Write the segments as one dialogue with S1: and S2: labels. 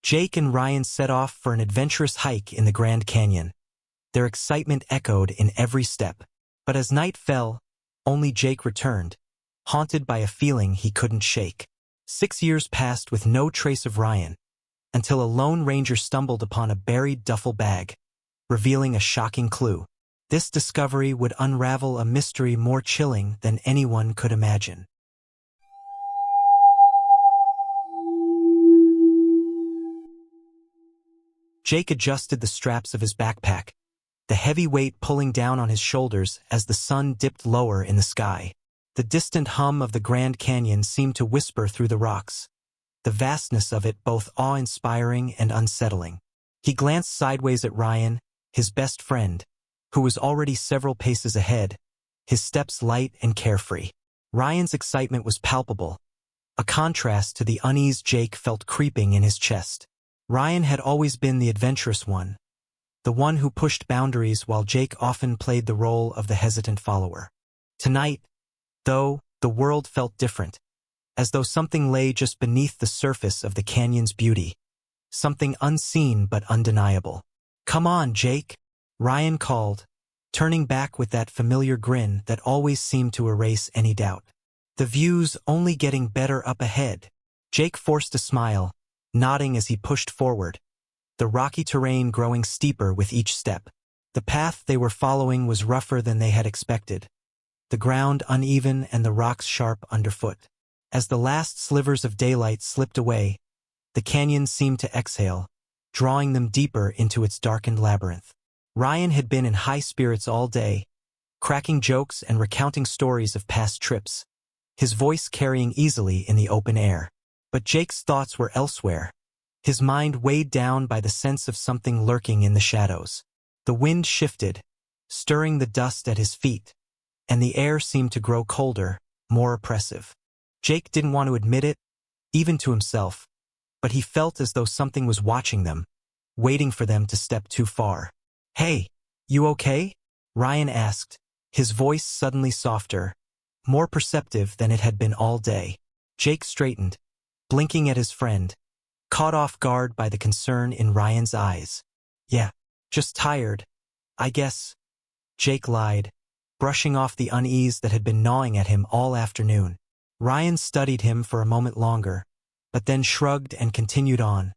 S1: Jake and Ryan set off for an adventurous hike in the Grand Canyon. Their excitement echoed in every step. But as night fell, only Jake returned, haunted by a feeling he couldn't shake. 6 years passed with no trace of Ryan, until a lone ranger stumbled upon a buried duffel bag, revealing a shocking clue. This discovery would unravel a mystery more chilling than anyone could imagine. Jake adjusted the straps of his backpack, the heavy weight pulling down on his shoulders as the sun dipped lower in the sky. The distant hum of the Grand Canyon seemed to whisper through the rocks, the vastness of it both awe-inspiring and unsettling. He glanced sideways at Ryan, his best friend, who was already several paces ahead, his steps light and carefree. Ryan's excitement was palpable, a contrast to the unease Jake felt creeping in his chest. Ryan had always been the adventurous one, the one who pushed boundaries while Jake often played the role of the hesitant follower. Tonight, though, the world felt different, as though something lay just beneath the surface of the canyon's beauty, something unseen but undeniable. "Come on, Jake," Ryan called, turning back with that familiar grin that always seemed to erase any doubt. "The view's only getting better up ahead." Jake forced a smile, nodding as he pushed forward, the rocky terrain growing steeper with each step. The path they were following was rougher than they had expected, the ground uneven and the rocks sharp underfoot. As the last slivers of daylight slipped away, the canyon seemed to exhale, drawing them deeper into its darkened labyrinth. Ryan had been in high spirits all day, cracking jokes and recounting stories of past trips, his voice carrying easily in the open air. But Jake's thoughts were elsewhere, his mind weighed down by the sense of something lurking in the shadows. The wind shifted, stirring the dust at his feet, and the air seemed to grow colder, more oppressive. Jake didn't want to admit it, even to himself, but he felt as though something was watching them, waiting for them to step too far. "Hey, you okay?" Ryan asked, his voice suddenly softer, more perceptive than it had been all day. Jake straightened, blinking at his friend, caught off guard by the concern in Ryan's eyes. "Yeah, just tired, I guess," Jake lied, brushing off the unease that had been gnawing at him all afternoon. Ryan studied him for a moment longer, but then shrugged and continued on,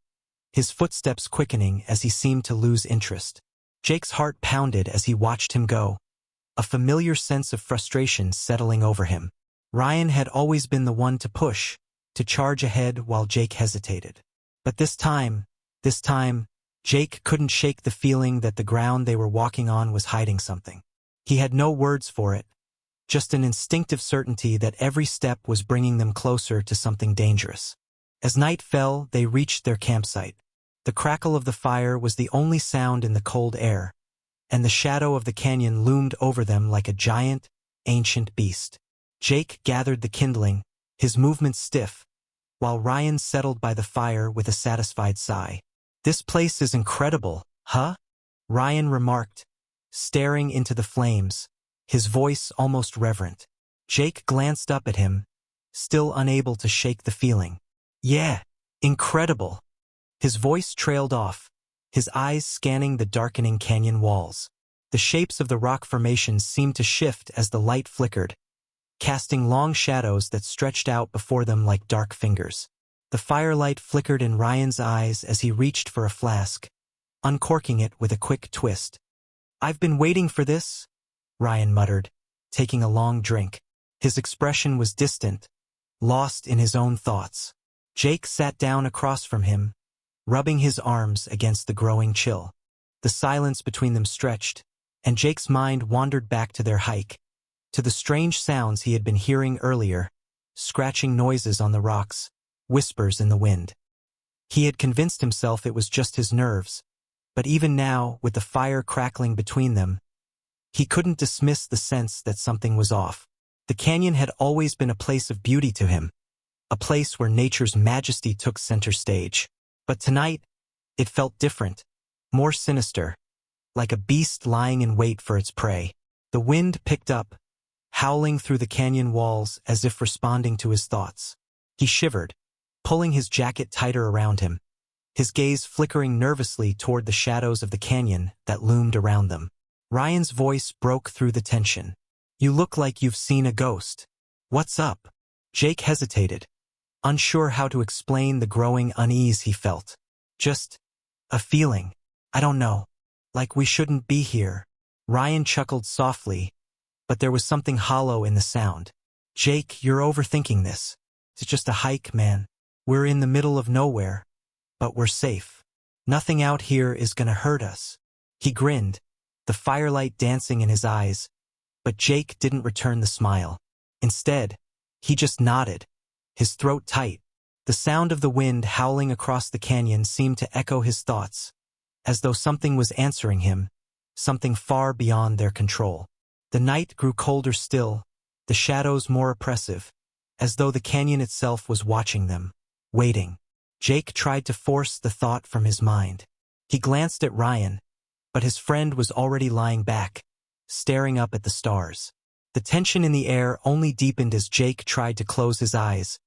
S1: his footsteps quickening as he seemed to lose interest. Jake's heart pounded as he watched him go, a familiar sense of frustration settling over him. Ryan had always been the one to push, to charge ahead while Jake hesitated. But this time, Jake couldn't shake the feeling that the ground they were walking on was hiding something. He had no words for it, just an instinctive certainty that every step was bringing them closer to something dangerous. As night fell, they reached their campsite. The crackle of the fire was the only sound in the cold air, and the shadow of the canyon loomed over them like a giant, ancient beast. Jake gathered the kindling, his movements stiff, while Ryan settled by the fire with a satisfied sigh. "This place is incredible, huh?" Ryan remarked, staring into the flames, his voice almost reverent. Jake glanced up at him, still unable to shake the feeling. "Yeah, incredible." His voice trailed off, his eyes scanning the darkening canyon walls. The shapes of the rock formations seemed to shift as the light flickered, casting long shadows that stretched out before them like dark fingers. The firelight flickered in Ryan's eyes as he reached for a flask, uncorking it with a quick twist. "I've been waiting for this," Ryan muttered, taking a long drink. His expression was distant, lost in his own thoughts. Jake sat down across from him, rubbing his arms against the growing chill. The silence between them stretched, and Jake's mind wandered back to their hike, to the strange sounds he had been hearing earlier, scratching noises on the rocks, whispers in the wind. He had convinced himself it was just his nerves, but even now, with the fire crackling between them, he couldn't dismiss the sense that something was off. The canyon had always been a place of beauty to him, a place where nature's majesty took center stage. But tonight, it felt different, more sinister, like a beast lying in wait for its prey. The wind picked up, howling through the canyon walls as if responding to his thoughts. He shivered, pulling his jacket tighter around him, his gaze flickering nervously toward the shadows of the canyon that loomed around them. Ryan's voice broke through the tension. "You look like you've seen a ghost. What's up?" Jake hesitated, unsure how to explain the growing unease he felt. "Just a feeling. I don't know. Like we shouldn't be here." Ryan chuckled softly, but there was something hollow in the sound. "Jake, you're overthinking this. It's just a hike, man. We're in the middle of nowhere, but we're safe. Nothing out here is gonna hurt us." He grinned, the firelight dancing in his eyes, but Jake didn't return the smile. Instead, he just nodded, his throat tight. The sound of the wind howling across the canyon seemed to echo his thoughts, as though something was answering him, something far beyond their control. The night grew colder still, the shadows more oppressive, as though the canyon itself was watching them, waiting. Jake tried to force the thought from his mind. He glanced at Ryan, but his friend was already lying back, staring up at the stars. The tension in the air only deepened as Jake tried to close his eyes,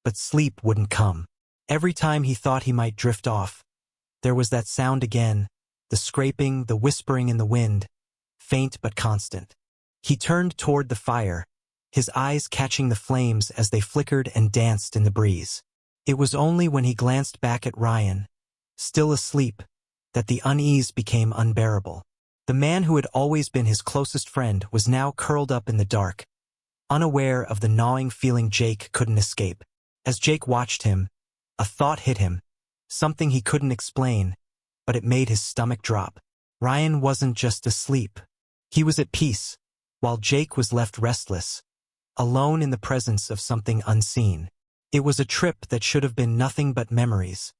S1: but sleep wouldn't come. Every time he thought he might drift off, there was that sound again, the scraping, the whispering in the wind, faint but constant. He turned toward the fire, his eyes catching the flames as they flickered and danced in the breeze. It was only when he glanced back at Ryan, still asleep, that the unease became unbearable. The man who had always been his closest friend was now curled up in the dark, unaware of the gnawing feeling Jake couldn't escape. As Jake watched him, a thought hit him, something he couldn't explain, but it made his stomach drop. Ryan wasn't just asleep. He was at peace, while Jake was left restless, alone in the presence of something unseen. It was a trip that should have been nothing but memories,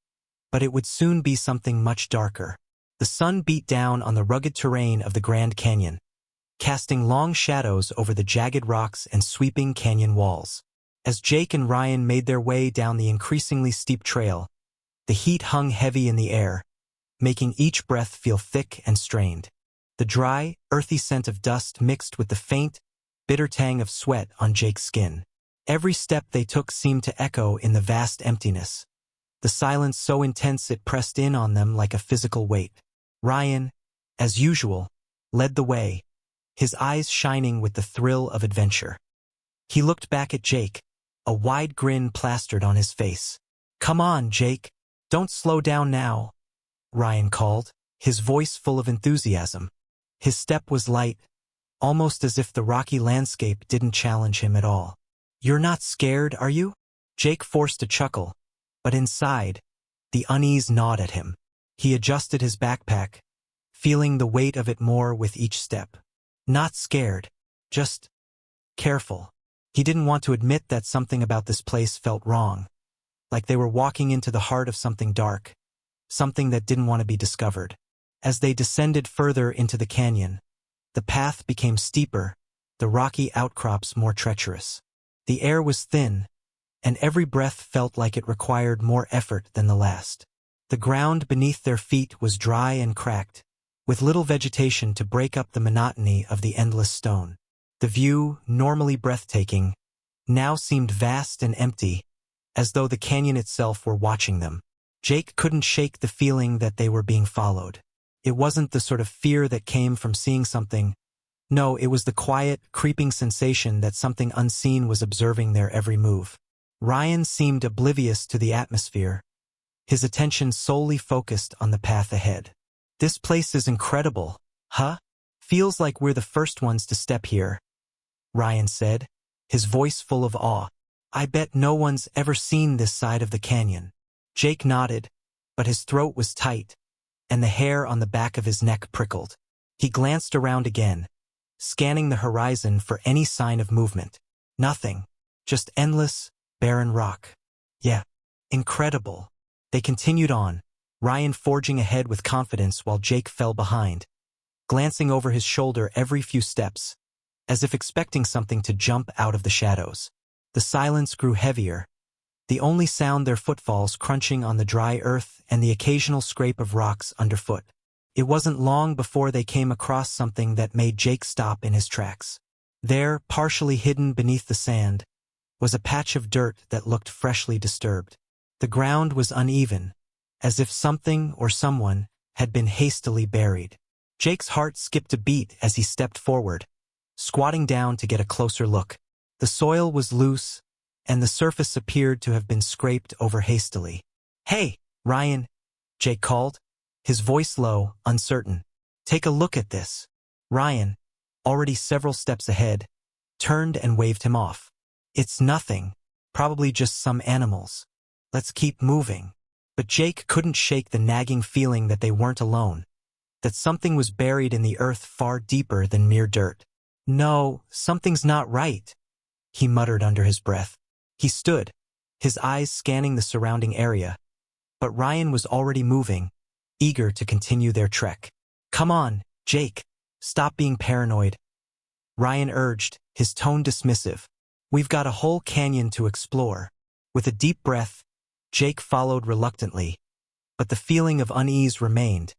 S1: but it would soon be something much darker. The sun beat down on the rugged terrain of the Grand Canyon, casting long shadows over the jagged rocks and sweeping canyon walls. As Jake and Ryan made their way down the increasingly steep trail, the heat hung heavy in the air, making each breath feel thick and strained. The dry, earthy scent of dust mixed with the faint, bitter tang of sweat on Jake's skin. Every step they took seemed to echo in the vast emptiness, the silence so intense it pressed in on them like a physical weight. Ryan, as usual, led the way, his eyes shining with the thrill of adventure. He looked back at Jake, a wide grin plastered on his face. "Come on, Jake. Don't slow down now," Ryan called, his voice full of enthusiasm. His step was light, almost as if the rocky landscape didn't challenge him at all. "You're not scared, are you?" Jake forced a chuckle, but inside, the unease gnawed at him. He adjusted his backpack, feeling the weight of it more with each step. Not scared, just careful. He didn't want to admit that something about this place felt wrong, like they were walking into the heart of something dark, something that didn't want to be discovered. As they descended further into the canyon, the path became steeper, the rocky outcrops more treacherous. The air was thin, and every breath felt like it required more effort than the last. The ground beneath their feet was dry and cracked, with little vegetation to break up the monotony of the endless stone. The view, normally breathtaking, now seemed vast and empty, as though the canyon itself were watching them. Jake couldn't shake the feeling that they were being followed. It wasn't the sort of fear that came from seeing something. No, it was the quiet, creeping sensation that something unseen was observing their every move. Ryan seemed oblivious to the atmosphere, his attention solely focused on the path ahead. "This place is incredible, huh? Feels like we're the first ones to step here," Ryan said, his voice full of awe. "I bet no one's ever seen this side of the canyon." Jake nodded, but his throat was tight, and the hair on the back of his neck prickled. He glanced around again, scanning the horizon for any sign of movement. Nothing, just endless, barren rock. "Yeah, incredible." They continued on, Ryan forging ahead with confidence while Jake fell behind, glancing over his shoulder every few steps, as if expecting something to jump out of the shadows. The silence grew heavier, the only sound their footfalls crunching on the dry earth and the occasional scrape of rocks underfoot. It wasn't long before they came across something that made Jake stop in his tracks. There, partially hidden beneath the sand, was a patch of dirt that looked freshly disturbed. The ground was uneven, as if something or someone had been hastily buried. Jake's heart skipped a beat as he stepped forward, squatting down to get a closer look. The soil was loose, and the surface appeared to have been scraped over hastily. "Hey, Ryan," Jake called, his voice low, uncertain. "Take a look at this." Ryan, already several steps ahead, turned and waved him off. "It's nothing, probably just some animals. Let's keep moving." But Jake couldn't shake the nagging feeling that they weren't alone, that something was buried in the earth far deeper than mere dirt. "No, something's not right," he muttered under his breath. He stood, his eyes scanning the surrounding area, but Ryan was already moving, eager to continue their trek. "Come on, Jake, stop being paranoid," Ryan urged, his tone dismissive. "We've got a whole canyon to explore." With a deep breath, Jake followed reluctantly, but the feeling of unease remained,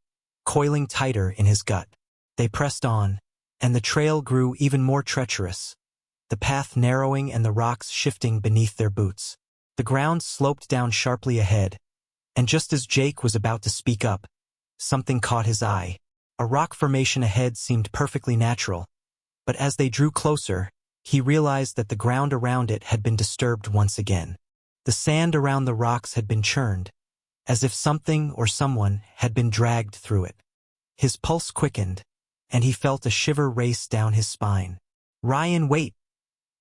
S1: coiling tighter in his gut. They pressed on, and the trail grew even more treacherous, the path narrowing and the rocks shifting beneath their boots. The ground sloped down sharply ahead, and just as Jake was about to speak up, something caught his eye. A rock formation ahead seemed perfectly natural, but as they drew closer, he realized that the ground around it had been disturbed once again. The sand around the rocks had been churned, as if something or someone had been dragged through it. His pulse quickened, and he felt a shiver race down his spine. "Ryan, wait!"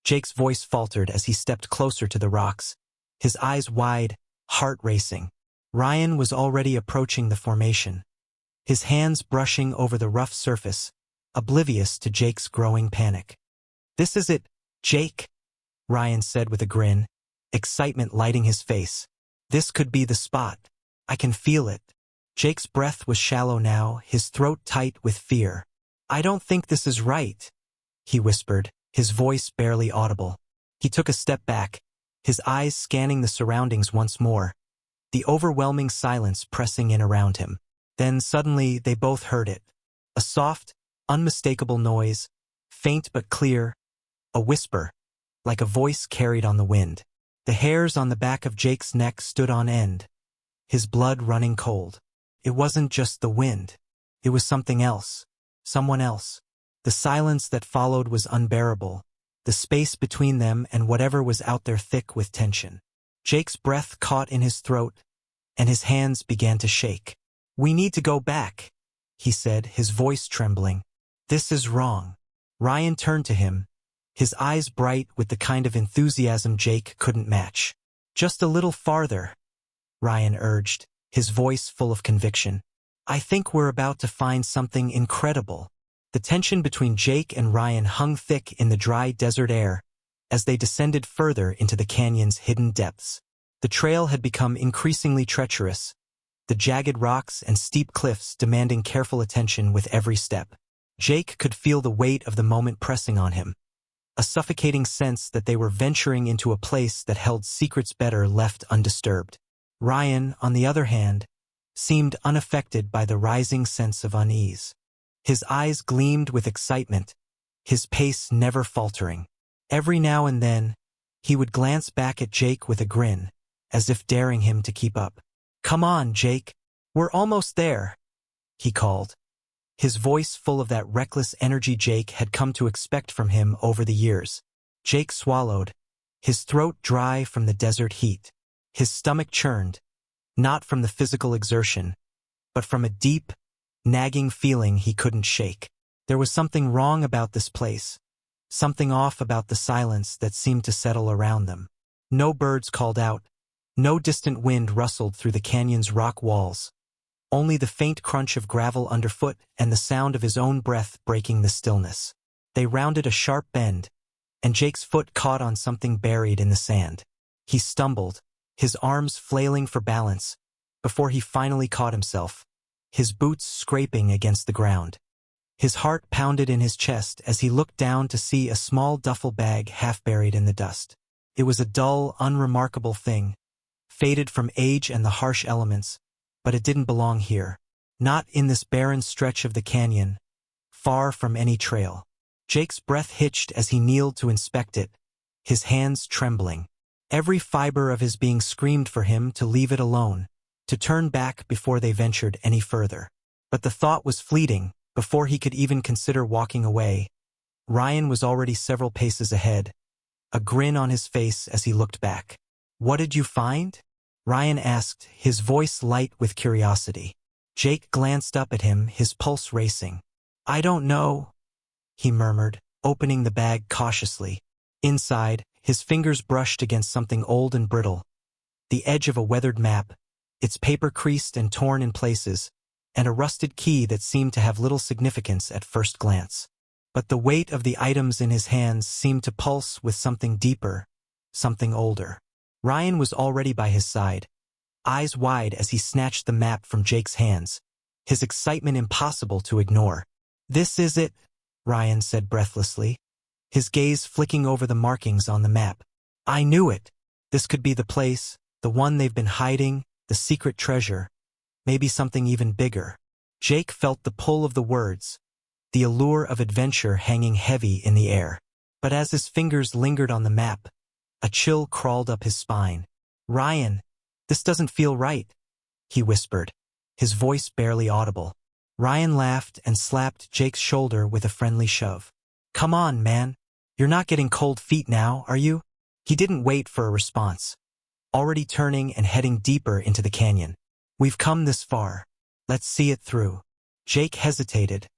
S1: Jake's voice faltered as he stepped closer to the rocks, his eyes wide, heart racing. Ryan was already approaching the formation, his hands brushing over the rough surface, oblivious to Jake's growing panic. "This is it, Jake," Ryan said with a grin, excitement lighting his face. "This could be the spot. I can feel it." Jake's breath was shallow now, his throat tight with fear. "I don't think this is right," he whispered, his voice barely audible. He took a step back, his eyes scanning the surroundings once more, the overwhelming silence pressing in around him. Then suddenly they both heard it. A soft, unmistakable noise, faint but clear, a whisper, like a voice carried on the wind. The hairs on the back of Jake's neck stood on end, his blood running cold. It wasn't just the wind. It was something else, someone else. The silence that followed was unbearable, the space between them and whatever was out there thick with tension. Jake's breath caught in his throat, and his hands began to shake. "We need to go back," he said, his voice trembling. "This is wrong." Ryan turned to him, his eyes bright with the kind of enthusiasm Jake couldn't match. "Just a little farther," Ryan urged, his voice full of conviction. "I think we're about to find something incredible." The tension between Jake and Ryan hung thick in the dry desert air as they descended further into the canyon's hidden depths. The trail had become increasingly treacherous, the jagged rocks and steep cliffs demanding careful attention with every step. Jake could feel the weight of the moment pressing on him, a suffocating sense that they were venturing into a place that held secrets better left undisturbed. Ryan, on the other hand, seemed unaffected by the rising sense of unease. His eyes gleamed with excitement, his pace never faltering. Every now and then, he would glance back at Jake with a grin, as if daring him to keep up. "Come on, Jake, we're almost there," he called, his voice full of that reckless energy Jake had come to expect from him over the years. Jake swallowed, his throat dry from the desert heat. His stomach churned, not from the physical exertion, but from a deep, nagging feeling he couldn't shake. There was something wrong about this place, something off about the silence that seemed to settle around them. No birds called out, no distant wind rustled through the canyon's rock walls, only the faint crunch of gravel underfoot and the sound of his own breath breaking the stillness. They rounded a sharp bend, and Jake's foot caught on something buried in the sand. He stumbled, his arms flailing for balance, before he finally caught himself, his boots scraping against the ground. His heart pounded in his chest as he looked down to see a small duffel bag half buried in the dust. It was a dull, unremarkable thing, faded from age and the harsh elements, but it didn't belong here. Not in this barren stretch of the canyon, far from any trail. Jake's breath hitched as he kneeled to inspect it, his hands trembling. Every fiber of his being screamed for him to leave it alone, to turn back before they ventured any further. But the thought was fleeting. Before he could even consider walking away, Ryan was already several paces ahead, a grin on his face as he looked back. "What did you find?" Ryan asked, his voice light with curiosity. Jake glanced up at him, his pulse racing. "I don't know," he murmured, opening the bag cautiously. Inside, his fingers brushed against something old and brittle. The edge of a weathered map, its paper creased and torn in places, and a rusted key that seemed to have little significance at first glance. But the weight of the items in his hands seemed to pulse with something deeper, something older. Ryan was already by his side, eyes wide as he snatched the map from Jake's hands, his excitement impossible to ignore. "This is it," Ryan said breathlessly, his gaze flicking over the markings on the map. "I knew it. This could be the place, the one they've been hiding, the secret treasure. Maybe something even bigger." Jake felt the pull of the words, the allure of adventure hanging heavy in the air. But as his fingers lingered on the map, a chill crawled up his spine. "Ryan, this doesn't feel right," he whispered, his voice barely audible. Ryan laughed and slapped Jake's shoulder with a friendly shove. "Come on, man. You're not getting cold feet now, are you?" He didn't wait for a response, already turning and heading deeper into the canyon. "We've come this far. Let's see it through." Jake hesitated,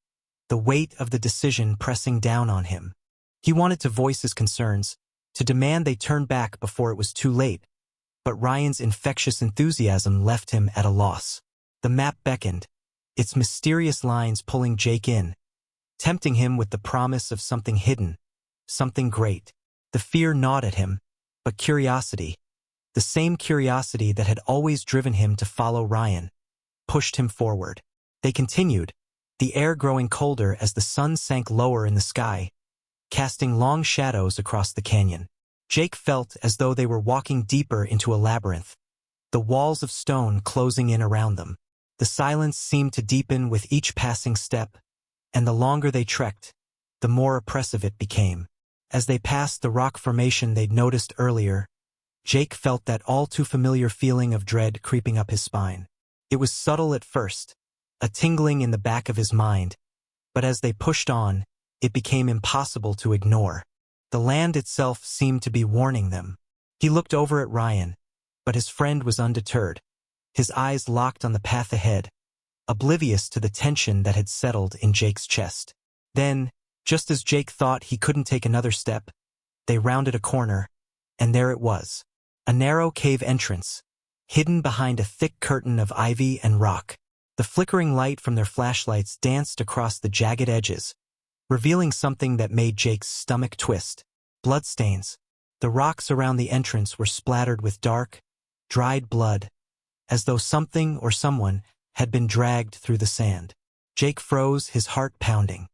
S1: the weight of the decision pressing down on him. He wanted to voice his concerns, to demand they turn back before it was too late, but Ryan's infectious enthusiasm left him at a loss. The map beckoned, its mysterious lines pulling Jake in, tempting him with the promise of something hidden, something great. The fear gnawed at him, but curiosity, the same curiosity that had always driven him to follow Ryan, pushed him forward. They continued, the air growing colder as the sun sank lower in the sky, casting long shadows across the canyon. Jake felt as though they were walking deeper into a labyrinth, the walls of stone closing in around them. The silence seemed to deepen with each passing step, and the longer they trekked, the more oppressive it became. As they passed the rock formation they'd noticed earlier, Jake felt that all too familiar feeling of dread creeping up his spine. It was subtle at first, a tingling in the back of his mind, but as they pushed on, it became impossible to ignore. The land itself seemed to be warning them. He looked over at Ryan, but his friend was undeterred, his eyes locked on the path ahead, oblivious to the tension that had settled in Jake's chest. Then, just as Jake thought he couldn't take another step, they rounded a corner, and there it was, a narrow cave entrance, hidden behind a thick curtain of ivy and rock. The flickering light from their flashlights danced across the jagged edges, revealing something that made Jake's stomach twist. Bloodstains. The rocks around the entrance were splattered with dark, dried blood, as though something or someone had been dragged through the sand. Jake froze, his heart pounding.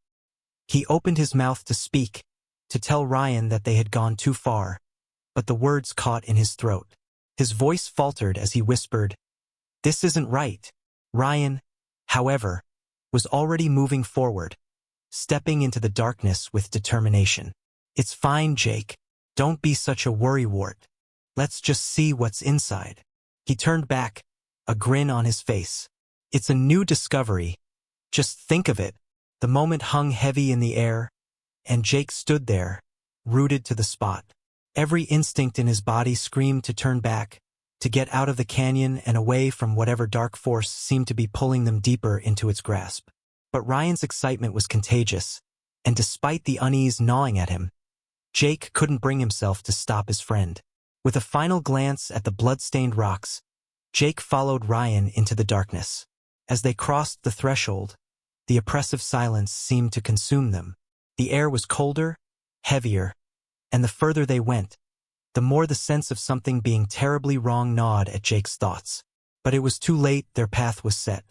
S1: He opened his mouth to speak, to tell Ryan that they had gone too far, but the words caught in his throat. His voice faltered as he whispered, "This isn't right." Ryan, however, was already moving forward, stepping into the darkness with determination. "It's fine, Jake. Don't be such a worrywart. Let's just see what's inside." He turned back, a grin on his face. "It's a new discovery. Just think of it." The moment hung heavy in the air, and Jake stood there, rooted to the spot. Every instinct in his body screamed to turn back, to get out of the canyon and away from whatever dark force seemed to be pulling them deeper into its grasp. But Ryan's excitement was contagious, and despite the unease gnawing at him, Jake couldn't bring himself to stop his friend. With a final glance at the blood-stained rocks, Jake followed Ryan into the darkness. As they crossed the threshold, the oppressive silence seemed to consume them. The air was colder, heavier, and the further they went, the more the sense of something being terribly wrong gnawed at Jake's thoughts. But it was too late, their path was set.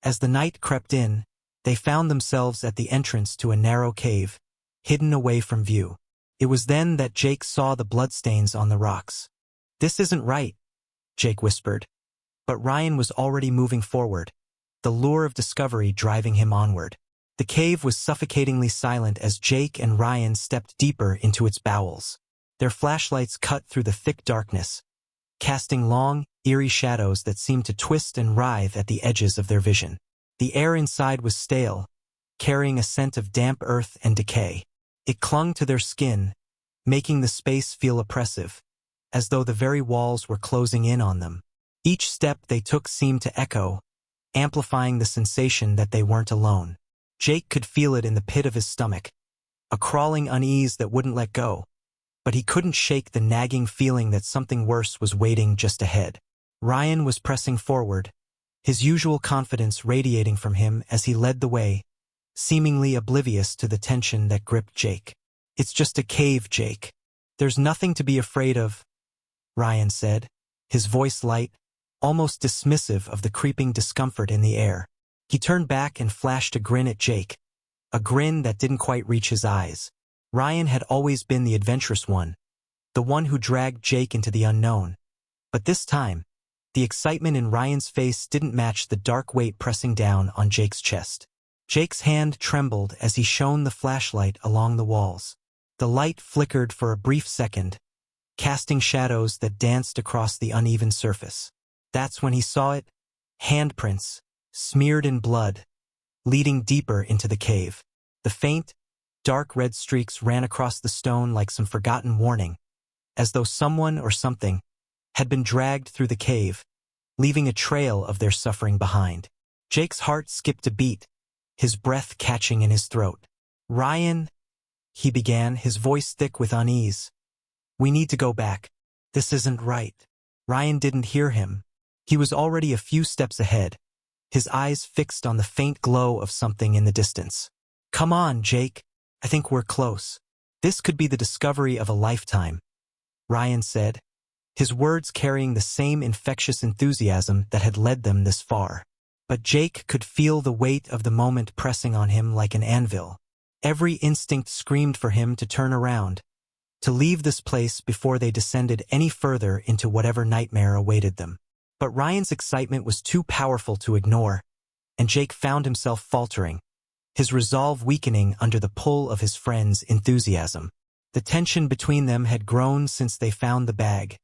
S1: As the night crept in, they found themselves at the entrance to a narrow cave, hidden away from view. It was then that Jake saw the bloodstains on the rocks. "This isn't right," Jake whispered. But Ryan was already moving forward, the lure of discovery driving him onward. The cave was suffocatingly silent as Jake and Ryan stepped deeper into its bowels. Their flashlights cut through the thick darkness, casting long, eerie shadows that seemed to twist and writhe at the edges of their vision. The air inside was stale, carrying a scent of damp earth and decay. It clung to their skin, making the space feel oppressive, as though the very walls were closing in on them. Each step they took seemed to echo, amplifying the sensation that they weren't alone. Jake could feel it in the pit of his stomach, a crawling unease that wouldn't let go, but he couldn't shake the nagging feeling that something worse was waiting just ahead. Ryan was pressing forward, his usual confidence radiating from him as he led the way, seemingly oblivious to the tension that gripped Jake. "It's just a cave, Jake. There's nothing to be afraid of," Ryan said, his voice light, almost dismissive of the creeping discomfort in the air. He turned back and flashed a grin at Jake, a grin that didn't quite reach his eyes. Ryan had always been the adventurous one, the one who dragged Jake into the unknown. But this time, the excitement in Ryan's face didn't match the dark weight pressing down on Jake's chest. Jake's hand trembled as he shone the flashlight along the walls. The light flickered for a brief second, casting shadows that danced across the uneven surface. That's when he saw it, handprints, smeared in blood, leading deeper into the cave. The faint, dark red streaks ran across the stone like some forgotten warning, as though someone or something had been dragged through the cave, leaving a trail of their suffering behind. Jake's heart skipped a beat, his breath catching in his throat. "Ryan," he began, his voice thick with unease. "We need to go back. This isn't right." Ryan didn't hear him. He was already a few steps ahead, his eyes fixed on the faint glow of something in the distance. "Come on, Jake. I think we're close. This could be the discovery of a lifetime," Ryan said, his words carrying the same infectious enthusiasm that had led them this far. But Jake could feel the weight of the moment pressing on him like an anvil. Every instinct screamed for him to turn around, to leave this place before they descended any further into whatever nightmare awaited them. But Ryan's excitement was too powerful to ignore, and Jake found himself faltering, his resolve weakening under the pull of his friend's enthusiasm. The tension between them had grown since they found the bag,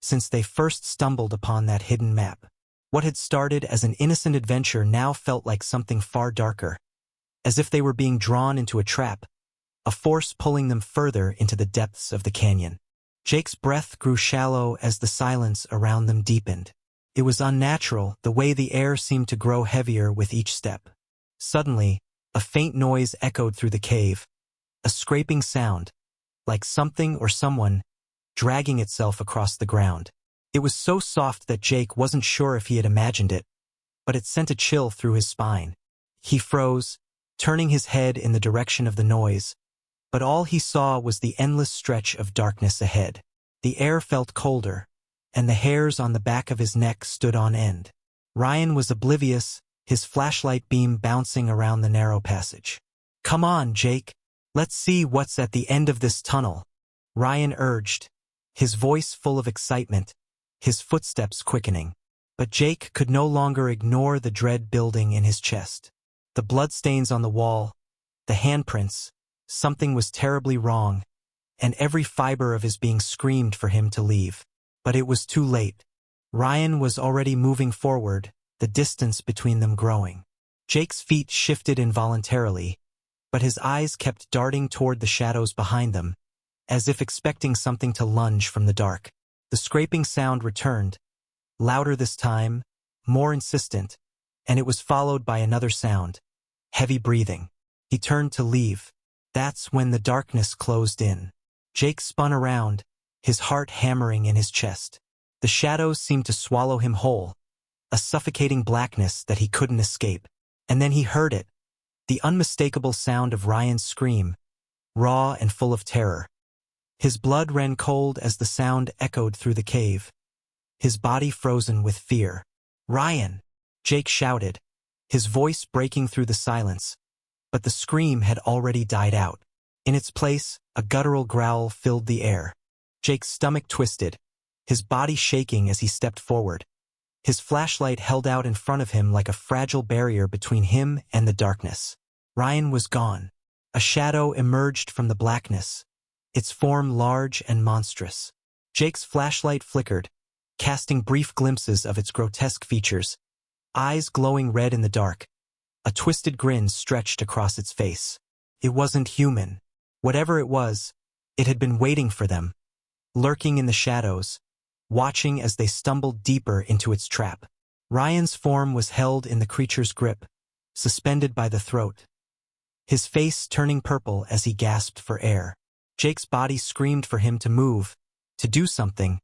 S1: since they first stumbled upon that hidden map. What had started as an innocent adventure now felt like something far darker, as if they were being drawn into a trap, a force pulling them further into the depths of the canyon. Jake's breath grew shallow as the silence around them deepened. It was unnatural, the way the air seemed to grow heavier with each step. Suddenly, a faint noise echoed through the cave, a scraping sound, like something or someone dragging itself across the ground. It was so soft that Jake wasn't sure if he had imagined it, but it sent a chill through his spine. He froze, turning his head in the direction of the noise, but all he saw was the endless stretch of darkness ahead. The air felt colder, and the hairs on the back of his neck stood on end. Ryan was oblivious, his flashlight beam bouncing around the narrow passage. "Come on, Jake. Let's see what's at the end of this tunnel," Ryan urged, his voice full of excitement, his footsteps quickening. But Jake could no longer ignore the dread building in his chest. The bloodstains on the wall, the handprints, something was terribly wrong, and every fiber of his being screamed for him to leave. But it was too late. Ryan was already moving forward, the distance between them growing. Jake's feet shifted involuntarily, but his eyes kept darting toward the shadows behind them, as if expecting something to lunge from the dark. The scraping sound returned, louder this time, more insistent, and it was followed by another sound, heavy breathing. He turned to leave. That's when the darkness closed in. Jake spun around, his heart hammering in his chest. The shadows seemed to swallow him whole, a suffocating blackness that he couldn't escape. And then he heard it, the unmistakable sound of Ryan's scream, raw and full of terror. His blood ran cold as the sound echoed through the cave, his body frozen with fear. "Ryan!" Jake shouted, his voice breaking through the silence, but the scream had already died out. In its place, a guttural growl filled the air. Jake's stomach twisted, his body shaking as he stepped forward. His flashlight held out in front of him like a fragile barrier between him and the darkness. Ryan was gone. A shadow emerged from the blackness, its form large and monstrous. Jake's flashlight flickered, casting brief glimpses of its grotesque features. Eyes glowing red in the dark. A twisted grin stretched across its face. It wasn't human. Whatever it was, it had been waiting for them, lurking in the shadows, watching as they stumbled deeper into its trap. Ryan's form was held in the creature's grip, suspended by the throat, his face turning purple as he gasped for air. Jake's body screamed for him to move, to do something,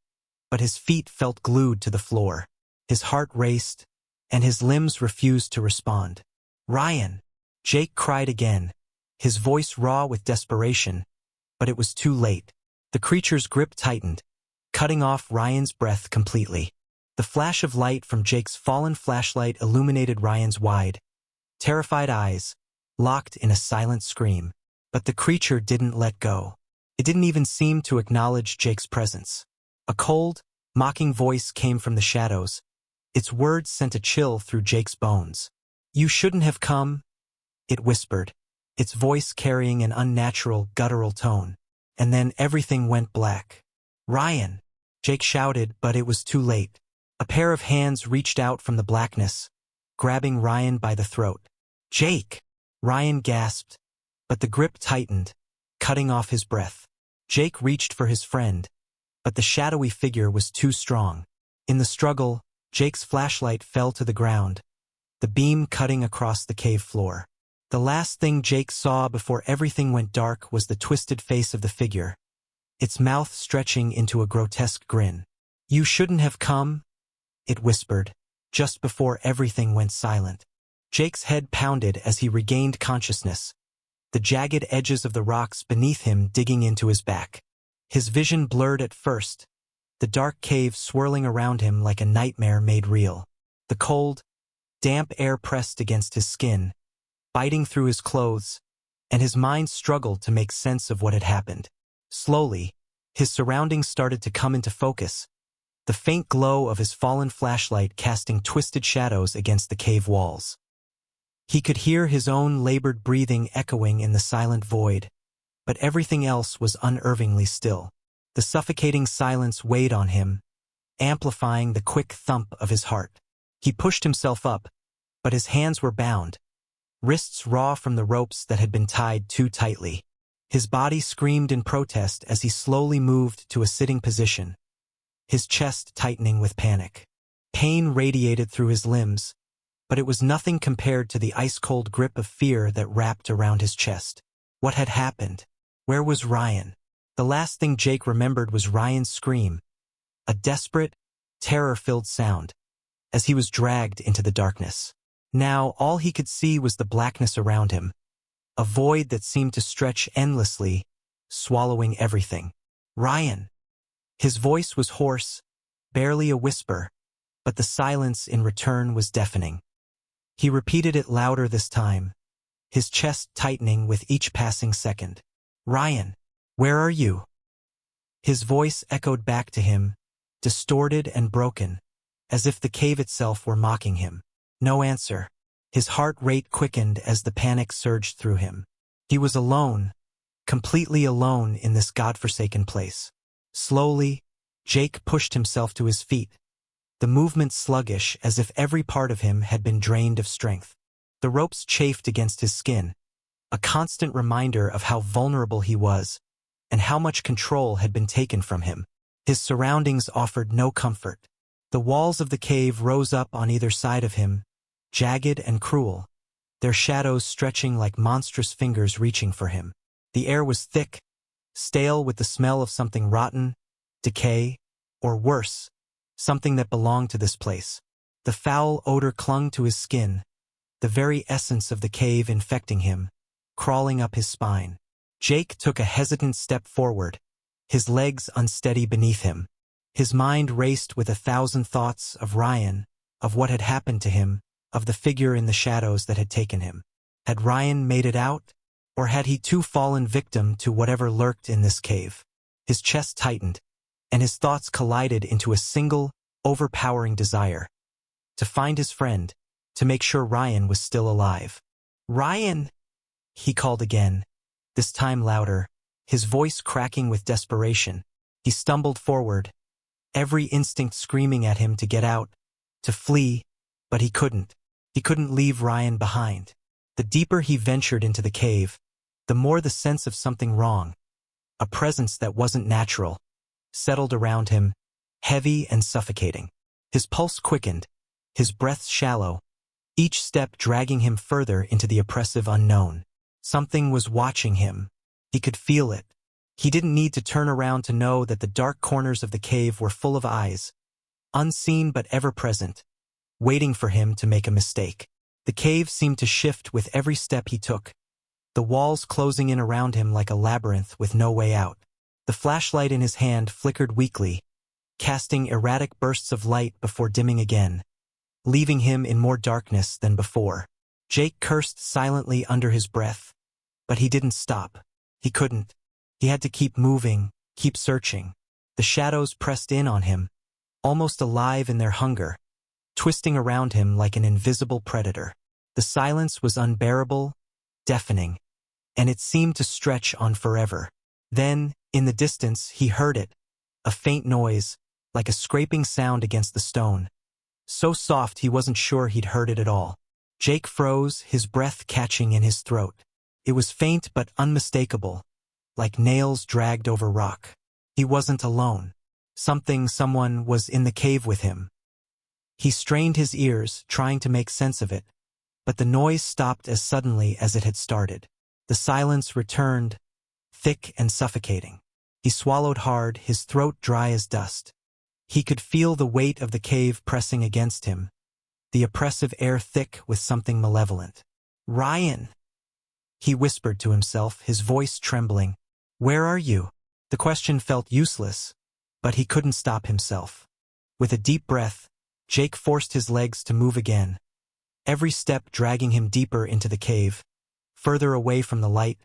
S1: but his feet felt glued to the floor. His heart raced, and his limbs refused to respond. "Ryan!" Jake cried again, his voice raw with desperation, but it was too late. The creature's grip tightened, cutting off Ryan's breath completely. The flash of light from Jake's fallen flashlight illuminated Ryan's wide, terrified eyes, locked in a silent scream. But the creature didn't let go. It didn't even seem to acknowledge Jake's presence. A cold, mocking voice came from the shadows. Its words sent a chill through Jake's bones. "You shouldn't have come," it whispered, its voice carrying an unnatural, guttural tone. And then everything went black. "Ryan!" Jake shouted, but it was too late. A pair of hands reached out from the blackness, grabbing Ryan by the throat. "Jake!" Ryan gasped, but the grip tightened, cutting off his breath. Jake reached for his friend, but the shadowy figure was too strong. In the struggle, Jake's flashlight fell to the ground, the beam cutting across the cave floor. The last thing Jake saw before everything went dark was the twisted face of the figure, its mouth stretching into a grotesque grin. "You shouldn't have come," it whispered, just before everything went silent. Jake's head pounded as he regained consciousness, the jagged edges of the rocks beneath him digging into his back. His vision blurred at first, the dark cave swirling around him like a nightmare made real. The cold, damp air pressed against his skin, biting through his clothes, and his mind struggled to make sense of what had happened. Slowly, his surroundings started to come into focus, the faint glow of his fallen flashlight casting twisted shadows against the cave walls. He could hear his own labored breathing echoing in the silent void, but everything else was unnervingly still. The suffocating silence weighed on him, amplifying the quick thump of his heart. He pushed himself up, but his hands were bound, wrists raw from the ropes that had been tied too tightly. His body screamed in protest as he slowly moved to a sitting position, his chest tightening with panic. Pain radiated through his limbs, but it was nothing compared to the ice-cold grip of fear that wrapped around his chest. What had happened? Where was Ryan? The last thing Jake remembered was Ryan's scream, a desperate, terror-filled sound, as he was dragged into the darkness. Now all he could see was the blackness around him, a void that seemed to stretch endlessly, swallowing everything. "Ryan!" His voice was hoarse, barely a whisper, but the silence in return was deafening. He repeated it louder this time, his chest tightening with each passing second. "Ryan, where are you?" His voice echoed back to him, distorted and broken, as if the cave itself were mocking him. No answer. His heart rate quickened as the panic surged through him. He was alone, completely alone in this godforsaken place. Slowly, Jake pushed himself to his feet, the movement sluggish as if every part of him had been drained of strength. The ropes chafed against his skin, a constant reminder of how vulnerable he was and how much control had been taken from him. His surroundings offered no comfort. The walls of the cave rose up on either side of him, jagged and cruel, their shadows stretching like monstrous fingers reaching for him. The air was thick, stale with the smell of something rotten, decay, or worse, something that belonged to this place. The foul odor clung to his skin, the very essence of the cave infecting him, crawling up his spine. Jake took a hesitant step forward, his legs unsteady beneath him. His mind raced with 1,000 thoughts of Ryan, of what had happened to him, of the figure in the shadows that had taken him. Had Ryan made it out, or had he too fallen victim to whatever lurked in this cave? His chest tightened, and his thoughts collided into a single, overpowering desire: to find his friend, to make sure Ryan was still alive. "Ryan!" he called again, this time louder, his voice cracking with desperation. He stumbled forward, every instinct screaming at him to get out, to flee, but he couldn't. He couldn't leave Ryan behind. The deeper he ventured into the cave, the more the sense of something wrong, a presence that wasn't natural, settled around him, heavy and suffocating. His pulse quickened, his breath shallow, each step dragging him further into the oppressive unknown. Something was watching him. He could feel it. He didn't need to turn around to know that the dark corners of the cave were full of eyes, unseen but ever-present, waiting for him to make a mistake. The cave seemed to shift with every step he took, the walls closing in around him like a labyrinth with no way out. The flashlight in his hand flickered weakly, casting erratic bursts of light before dimming again, leaving him in more darkness than before. Jake cursed silently under his breath, but he didn't stop. He couldn't. He had to keep moving, keep searching. The shadows pressed in on him, almost alive in their hunger, twisting around him like an invisible predator. The silence was unbearable, deafening, and it seemed to stretch on forever. Then, in the distance, he heard it, a faint noise, like a scraping sound against the stone. So soft he wasn't sure he'd heard it at all. Jake froze, his breath catching in his throat. It was faint but unmistakable, like nails dragged over rock. He wasn't alone. Someone was in the cave with him. He strained his ears, trying to make sense of it, but the noise stopped as suddenly as it had started. The silence returned, thick and suffocating. He swallowed hard, his throat dry as dust. He could feel the weight of the cave pressing against him, the oppressive air thick with something malevolent. "Ryan!" he whispered to himself, his voice trembling. "Where are you?" The question felt useless, but he couldn't stop himself. With a deep breath, Jake forced his legs to move again, every step dragging him deeper into the cave, further away from the light,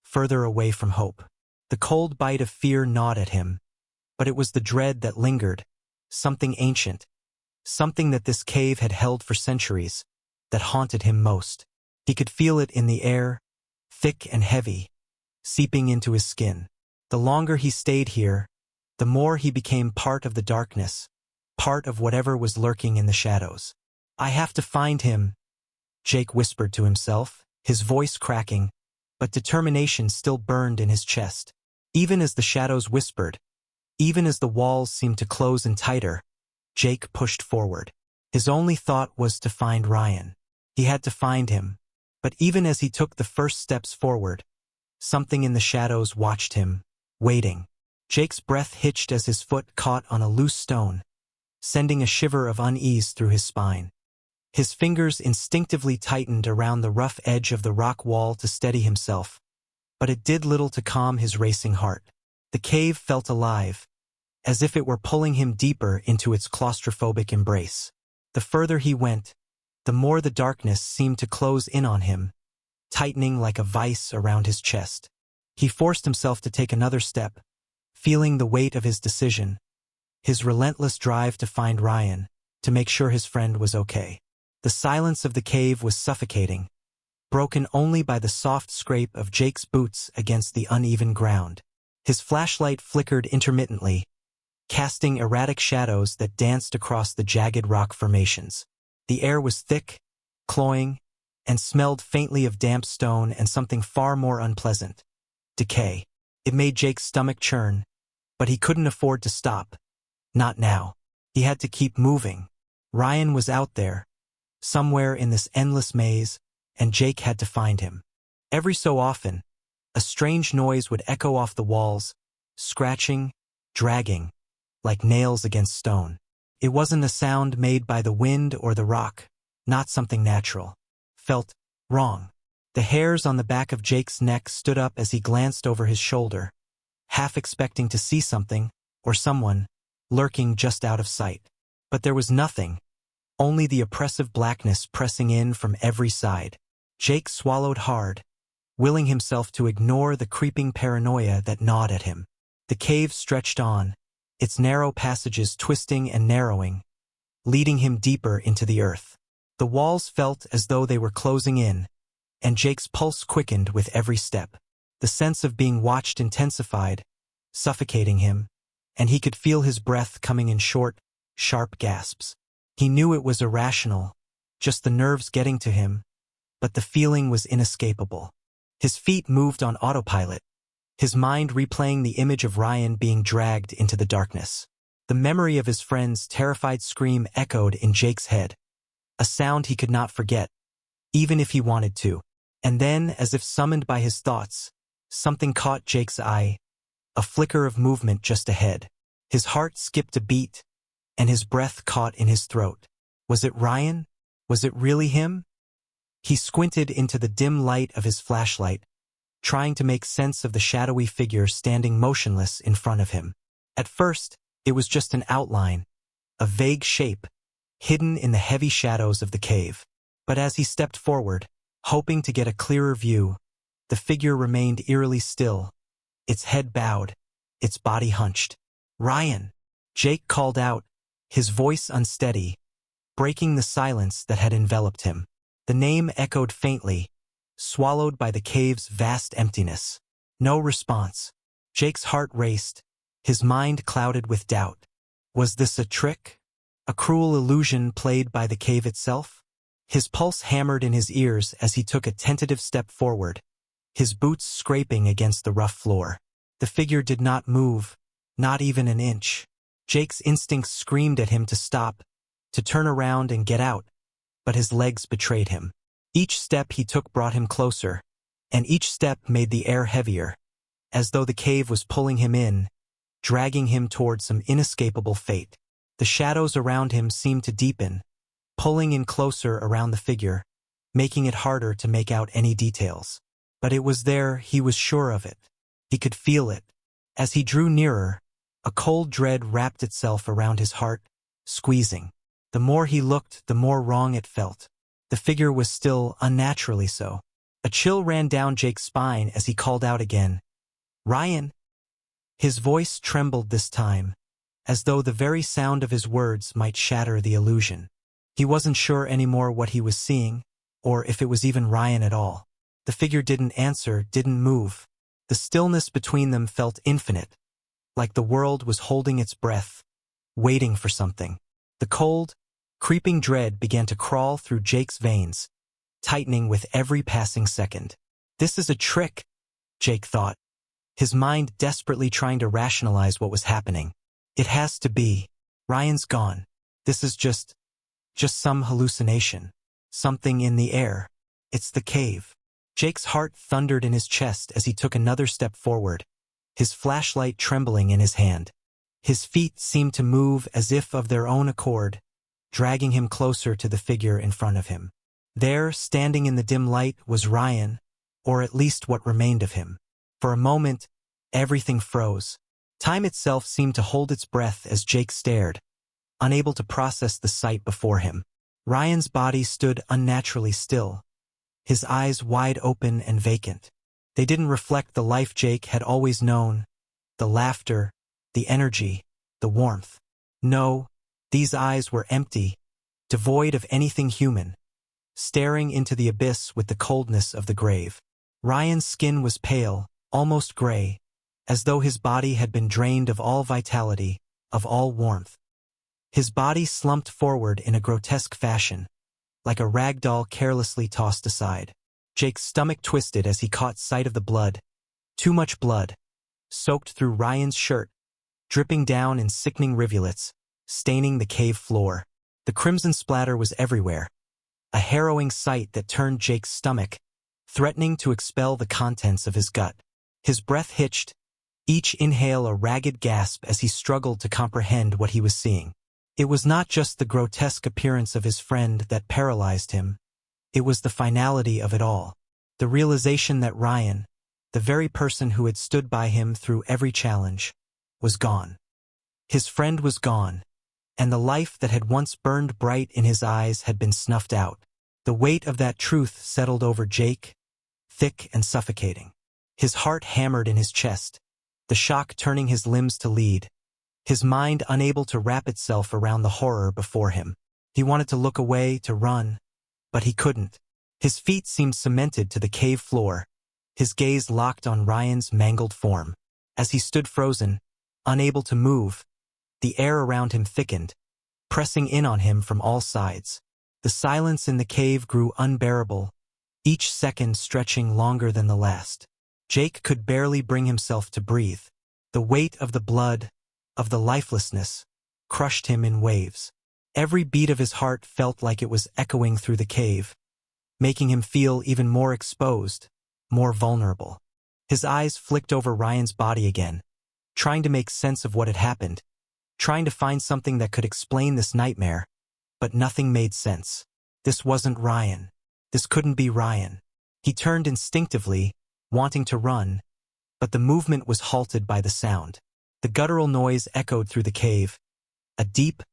S1: further away from hope. The cold bite of fear gnawed at him, but it was the dread that lingered, something ancient, something that this cave had held for centuries, that haunted him most. He could feel it in the air, thick and heavy, seeping into his skin. The longer he stayed here, the more he became part of the darkness, part of whatever was lurking in the shadows. "I have to find him," Jake whispered to himself, his voice cracking, but determination still burned in his chest. Even as the shadows whispered, even as the walls seemed to close in tighter, Jake pushed forward. His only thought was to find Ryan. He had to find him, but even as he took the first steps forward, something in the shadows watched him, waiting. Jake's breath hitched as his foot caught on a loose stone, sending a shiver of unease through his spine. His fingers instinctively tightened around the rough edge of the rock wall to steady himself, but it did little to calm his racing heart. The cave felt alive, as if it were pulling him deeper into its claustrophobic embrace. The further he went, the more the darkness seemed to close in on him, tightening like a vice around his chest. He forced himself to take another step, feeling the weight of his decision, his relentless drive to find Ryan, to make sure his friend was okay. The silence of the cave was suffocating, broken only by the soft scrape of Jake's boots against the uneven ground. His flashlight flickered intermittently, casting erratic shadows that danced across the jagged rock formations. The air was thick, cloying, and smelled faintly of damp stone and something far more unpleasant: decay. It made Jake's stomach churn, but he couldn't afford to stop. Not now. He had to keep moving. Ryan was out there, somewhere in this endless maze, and Jake had to find him. Every so often, a strange noise would echo off the walls, scratching, dragging, like nails against stone. It wasn't a sound made by the wind or the rock, not something natural. Felt wrong. The hairs on the back of Jake's neck stood up as he glanced over his shoulder, half expecting to see something, or someone, lurking just out of sight. But there was nothing, only the oppressive blackness pressing in from every side. Jake swallowed hard, willing himself to ignore the creeping paranoia that gnawed at him. The cave stretched on, its narrow passages twisting and narrowing, leading him deeper into the earth. The walls felt as though they were closing in, and Jake's pulse quickened with every step. The sense of being watched intensified, suffocating him, and he could feel his breath coming in short, sharp gasps. He knew it was irrational, just the nerves getting to him, but the feeling was inescapable. His feet moved on autopilot, his mind replaying the image of Ryan being dragged into the darkness. The memory of his friend's terrified scream echoed in Jake's head, a sound he could not forget, even if he wanted to. And then, as if summoned by his thoughts, something caught Jake's eye, a flicker of movement just ahead. His heart skipped a beat, and his breath caught in his throat. Was it Ryan? Was it really him? He squinted into the dim light of his flashlight, trying to make sense of the shadowy figure standing motionless in front of him. At first, it was just an outline, a vague shape, hidden in the heavy shadows of the cave. But as he stepped forward, hoping to get a clearer view, the figure remained eerily still, its head bowed, its body hunched. "Ryan!" Jake called out, his voice unsteady, breaking the silence that had enveloped him. The name echoed faintly, swallowed by the cave's vast emptiness. No response. Jake's heart raced, his mind clouded with doubt. Was this a trick? A cruel illusion played by the cave itself? His pulse hammered in his ears as he took a tentative step forward, his boots scraping against the rough floor. The figure did not move, not even an inch. Jake's instincts screamed at him to stop, to turn around and get out, but his legs betrayed him. Each step he took brought him closer, and each step made the air heavier, as though the cave was pulling him in, dragging him toward some inescapable fate. The shadows around him seemed to deepen, pulling in closer around the figure, making it harder to make out any details. But it was there, he was sure of it. He could feel it. As he drew nearer, a cold dread wrapped itself around his heart, squeezing. The more he looked, the more wrong it felt. The figure was still unnaturally so. A chill ran down Jake's spine as he called out again, "Ryan!" His voice trembled this time, as though the very sound of his words might shatter the illusion. He wasn't sure anymore what he was seeing, or if it was even Ryan at all. The figure didn't answer, didn't move. The stillness between them felt infinite, like the world was holding its breath, waiting for something. The cold, creeping dread began to crawl through Jake's veins, tightening with every passing second. This is a trick, Jake thought, his mind desperately trying to rationalize what was happening. It has to be. Ryan's gone. This is just some hallucination. Something in the air. It's the cave. Jake's heart thundered in his chest as he took another step forward, his flashlight trembling in his hand. His feet seemed to move as if of their own accord, dragging him closer to the figure in front of him. There, standing in the dim light, was Ryan, or at least what remained of him. For a moment, everything froze. Time itself seemed to hold its breath as Jake stared, unable to process the sight before him. Ryan's body stood unnaturally still, his eyes wide open and vacant. They didn't reflect the life Jake had always known, the laughter, the energy, the warmth. No, these eyes were empty, devoid of anything human, staring into the abyss with the coldness of the grave. Ryan's skin was pale, almost gray, as though his body had been drained of all vitality, of all warmth. His body slumped forward in a grotesque fashion, like a rag doll carelessly tossed aside. Jake's stomach twisted as he caught sight of the blood. Too much blood, soaked through Ryan's shirt, dripping down in sickening rivulets, staining the cave floor. The crimson splatter was everywhere, a harrowing sight that turned Jake's stomach, threatening to expel the contents of his gut. His breath hitched, each inhale a ragged gasp as he struggled to comprehend what he was seeing. It was not just the grotesque appearance of his friend that paralyzed him. It was the finality of it all. The realization that Ryan, the very person who had stood by him through every challenge, was gone. His friend was gone, and the life that had once burned bright in his eyes had been snuffed out. The weight of that truth settled over Jake, thick and suffocating. His heart hammered in his chest, the shock turning his limbs to lead, his mind unable to wrap itself around the horror before him. He wanted to look away, to run, but he couldn't. His feet seemed cemented to the cave floor, his gaze locked on Ryan's mangled form. As he stood frozen, Unable to move, the air around him thickened, pressing in on him from all sides. The silence in the cave grew unbearable, each second stretching longer than the last. Jake could barely bring himself to breathe. The weight of the blood, of the lifelessness, crushed him in waves. Every beat of his heart felt like it was echoing through the cave, making him feel even more exposed, more vulnerable. His eyes flicked over Ryan's body again, trying to make sense of what had happened, trying to find something that could explain this nightmare, but nothing made sense. This wasn't Ryan. This couldn't be Ryan. He turned instinctively, wanting to run, but the movement was halted by the sound. The guttural noise echoed through the cave, a deep,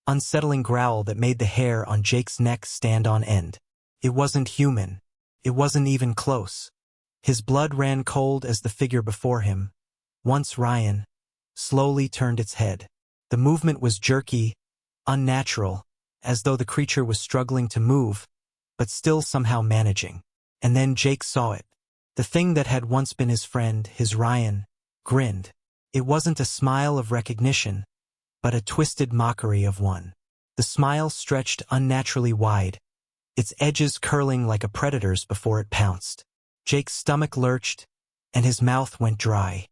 S1: unsettling growl that made the hair on Jake's neck stand on end. It wasn't human. It wasn't even close. His blood ran cold as the figure before him, once Ryan, slowly turned its head. The movement was jerky, unnatural, as though the creature was struggling to move, but still somehow managing. And then Jake saw it. The thing that had once been his friend, his Ryan, grinned. It wasn't a smile of recognition, but a twisted mockery of one. The smile stretched unnaturally wide, its edges curling like a predator's before it pounced. Jake's stomach lurched, and his mouth went dry.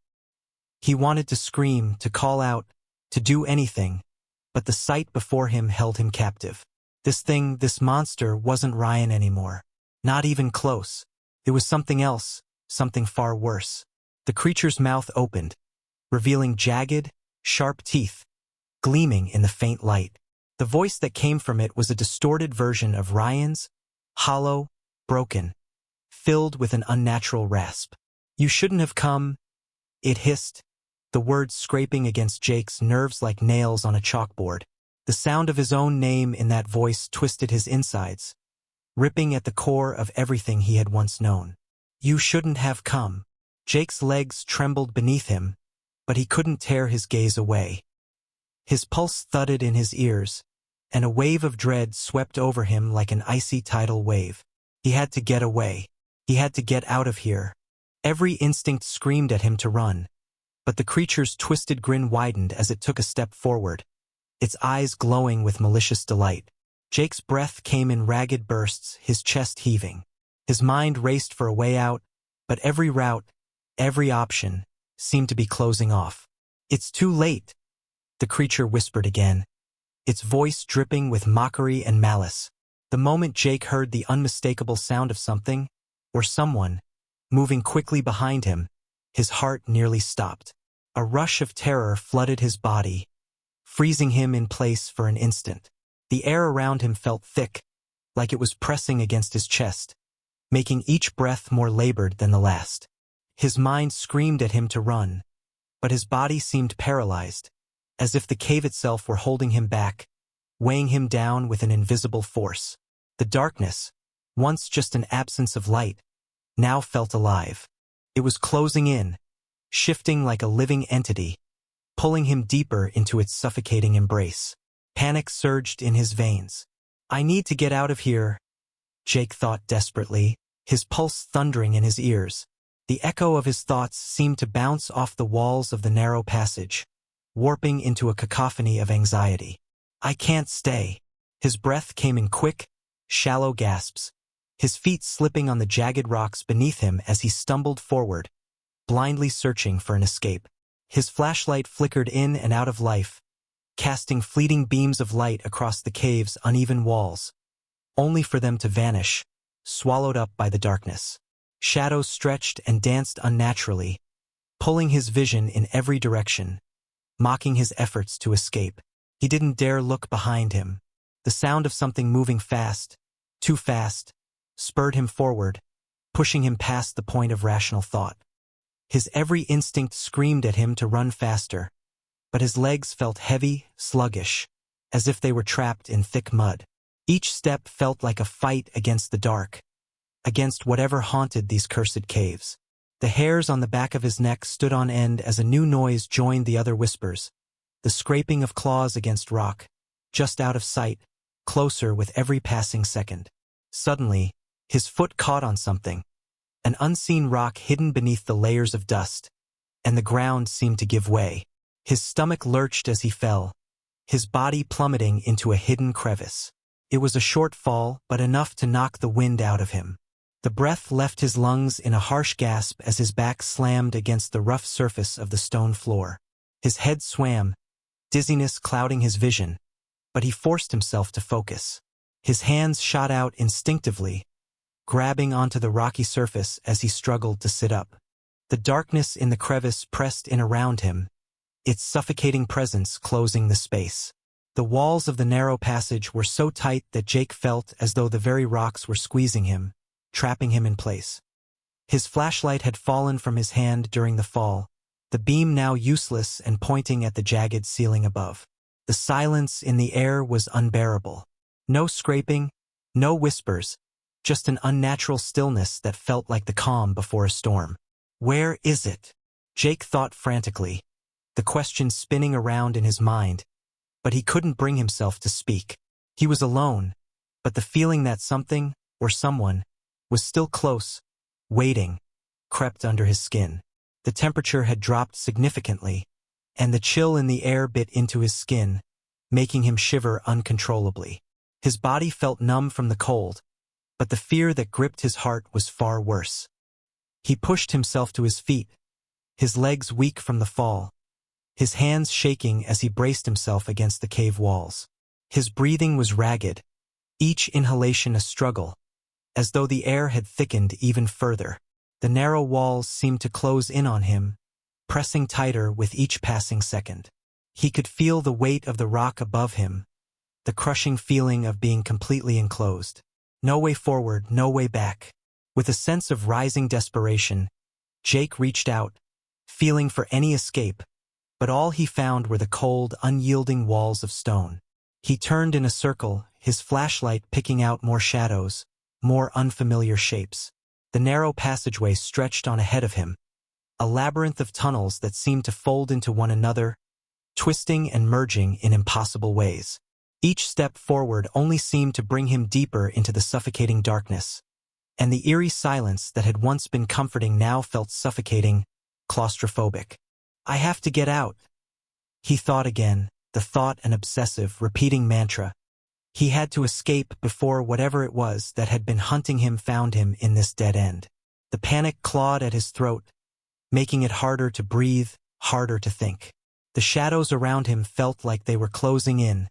S1: He wanted to scream, to call out, to do anything, but the sight before him held him captive. This thing, this monster, wasn't Ryan anymore. Not even close. It was something else, something far worse. The creature's mouth opened, revealing jagged, sharp teeth, gleaming in the faint light. The voice that came from it was a distorted version of Ryan's, hollow, broken, filled with an unnatural rasp. "You shouldn't have come," it hissed, the words scraping against Jake's nerves like nails on a chalkboard. The sound of his own name in that voice twisted his insides, ripping at the core of everything he had once known. "You shouldn't have come." Jake's legs trembled beneath him, but he couldn't tear his gaze away. His pulse thudded in his ears, and a wave of dread swept over him like an icy tidal wave. He had to get away. He had to get out of here. Every instinct screamed at him to run, but the creature's twisted grin widened as it took a step forward, its eyes glowing with malicious delight. Jake's breath came in ragged bursts, his chest heaving. His mind raced for a way out, but every route, every option, seemed to be closing off. "It's too late," the creature whispered again, its voice dripping with mockery and malice. The moment Jake heard the unmistakable sound of something, or someone, moving quickly behind him, his heart nearly stopped. A rush of terror flooded his body, freezing him in place for an instant. The air around him felt thick, like it was pressing against his chest, making each breath more labored than the last. His mind screamed at him to run, but his body seemed paralyzed, as if the cave itself were holding him back, weighing him down with an invisible force. The darkness, once just an absence of light, now felt alive. It was closing in, shifting like a living entity, pulling him deeper into its suffocating embrace. Panic surged in his veins. "I need to get out of here," Jake thought desperately, his pulse thundering in his ears. The echo of his thoughts seemed to bounce off the walls of the narrow passage, warping into a cacophony of anxiety. "I can't stay." His breath came in quick, shallow gasps, his feet slipping on the jagged rocks beneath him as he stumbled forward, blindly searching for an escape. His flashlight flickered in and out of life, casting fleeting beams of light across the cave's uneven walls, only for them to vanish, swallowed up by the darkness. Shadows stretched and danced unnaturally, pulling his vision in every direction, mocking his efforts to escape. He didn't dare look behind him. The sound of something moving fast, too fast, spurred him forward, pushing him past the point of rational thought. His every instinct screamed at him to run faster, but his legs felt heavy, sluggish, as if they were trapped in thick mud. Each step felt like a fight against the dark, against whatever haunted these cursed caves. The hairs on the back of his neck stood on end as a new noise joined the other whispers, the scraping of claws against rock, just out of sight, closer with every passing second. Suddenly, his foot caught on something, an unseen rock hidden beneath the layers of dust, and the ground seemed to give way. His stomach lurched as he fell, his body plummeting into a hidden crevice. It was a short fall, but enough to knock the wind out of him. The breath left his lungs in a harsh gasp as his back slammed against the rough surface of the stone floor. His head swam, dizziness clouding his vision, but he forced himself to focus. His hands shot out instinctively, grabbing onto the rocky surface as he struggled to sit up. The darkness in the crevice pressed in around him, its suffocating presence closing the space. The walls of the narrow passage were so tight that Jake felt as though the very rocks were squeezing him, trapping him in place. His flashlight had fallen from his hand during the fall, the beam now useless and pointing at the jagged ceiling above. The silence in the air was unbearable. No scraping, no whispers, just an unnatural stillness that felt like the calm before a storm. Where is it? Jake thought frantically, the question spinning around in his mind, but he couldn't bring himself to speak. He was alone, but the feeling that something, or someone, was still close, waiting, crept under his skin. The temperature had dropped significantly, and the chill in the air bit into his skin, making him shiver uncontrollably. His body felt numb from the cold, but the fear that gripped his heart was far worse. He pushed himself to his feet, his legs weak from the fall, his hands shaking as he braced himself against the cave walls. His breathing was ragged, each inhalation a struggle, as though the air had thickened even further. The narrow walls seemed to close in on him, pressing tighter with each passing second. He could feel the weight of the rock above him, the crushing feeling of being completely enclosed. No way forward, no way back. With a sense of rising desperation, Jake reached out, feeling for any escape, but all he found were the cold, unyielding walls of stone. He turned in a circle, his flashlight picking out more shadows, more unfamiliar shapes. The narrow passageway stretched on ahead of him, a labyrinth of tunnels that seemed to fold into one another, twisting and merging in impossible ways. Each step forward only seemed to bring him deeper into the suffocating darkness, and the eerie silence that had once been comforting now felt suffocating, claustrophobic. I have to get out, he thought again, the thought an obsessive, repeating mantra. He had to escape before whatever it was that had been hunting him found him in this dead end. The panic clawed at his throat, making it harder to breathe, harder to think. The shadows around him felt like they were closing in,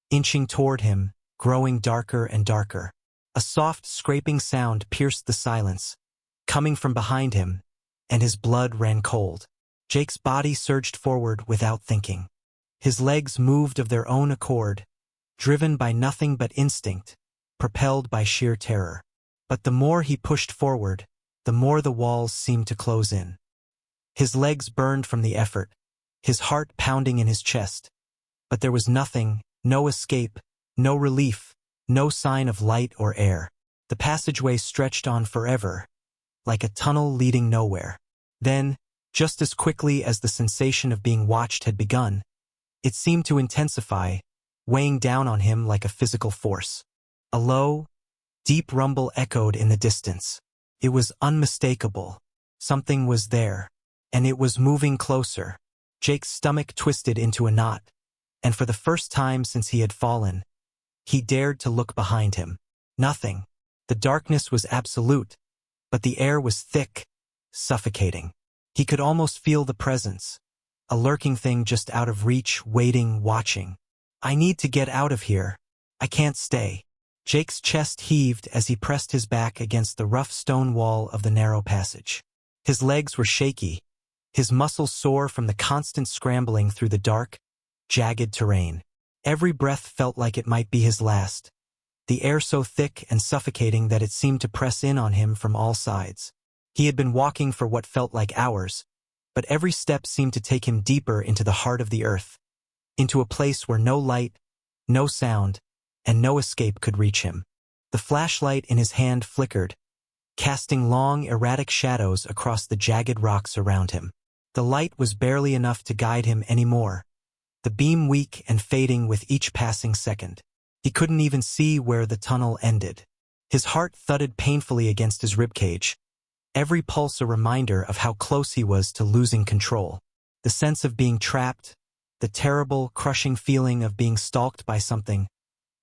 S1: inching toward him, growing darker and darker. A soft scraping sound pierced the silence, coming from behind him, and his blood ran cold. Jake's body surged forward without thinking. His legs moved of their own accord, driven by nothing but instinct, propelled by sheer terror. But the more he pushed forward, the more the walls seemed to close in. His legs burned from the effort, his heart pounding in his chest. But there was nothing, no escape, no relief, no sign of light or air. The passageway stretched on forever, like a tunnel leading nowhere. Then, just as quickly as the sensation of being watched had begun, it seemed to intensify, weighing down on him like a physical force. A low, deep rumble echoed in the distance. It was unmistakable. Something was there, and it was moving closer. Jake's stomach twisted into a knot, and for the first time since he had fallen, he dared to look behind him. Nothing. The darkness was absolute, but the air was thick, suffocating. He could almost feel the presence, a lurking thing just out of reach, waiting, watching. I need to get out of here. I can't stay. Jake's chest heaved as he pressed his back against the rough stone wall of the narrow passage. His legs were shaky, his muscles sore from the constant scrambling through the dark, jagged terrain. Every breath felt like it might be his last, the air so thick and suffocating that it seemed to press in on him from all sides. He had been walking for what felt like hours, but every step seemed to take him deeper into the heart of the earth, into a place where no light, no sound, and no escape could reach him. The flashlight in his hand flickered, casting long, erratic shadows across the jagged rocks around him. The light was barely enough to guide him anymore, the beam weak and fading with each passing second. He couldn't even see where the tunnel ended. His heart thudded painfully against his ribcage, every pulse a reminder of how close he was to losing control. The sense of being trapped, The terrible, crushing feeling of being stalked by something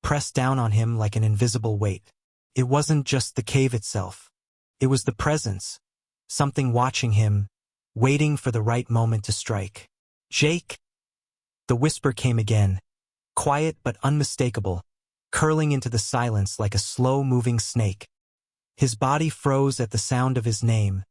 S1: pressed down on him like an invisible weight. It wasn't just the cave itself. It was the presence, something watching him, waiting for the right moment to strike. "Jake!" The whisper came again, quiet but unmistakable, curling into the silence like a slow-moving snake. His body froze at the sound of his name,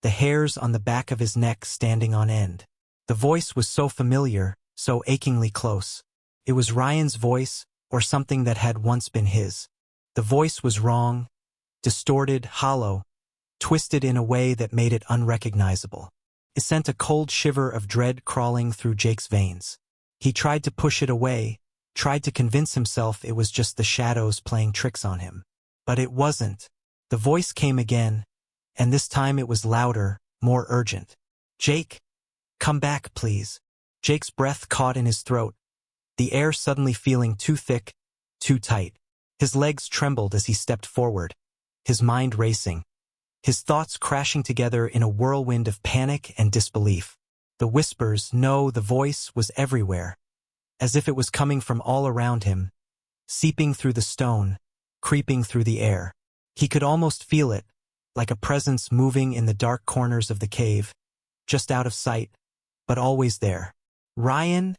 S1: the hairs on the back of his neck standing on end. The voice was so familiar, so achingly close. It was Ryan's voice, or something that had once been his. The voice was wrong, distorted, hollow, twisted in a way that made it unrecognizable. It sent a cold shiver of dread crawling through Jake's veins. He tried to push it away, tried to convince himself it was just the shadows playing tricks on him. But it wasn't. The voice came again, and this time it was louder, more urgent. "Jake, come back, please." Jake's breath caught in his throat, the air suddenly feeling too thick, too tight. His legs trembled as he stepped forward, his mind racing, his thoughts crashing together in a whirlwind of panic and disbelief. The whispers, no, the voice was everywhere, as if it was coming from all around him, seeping through the stone, creeping through the air. He could almost feel it, like a presence moving in the dark corners of the cave, just out of sight, but always there. "Ryan?"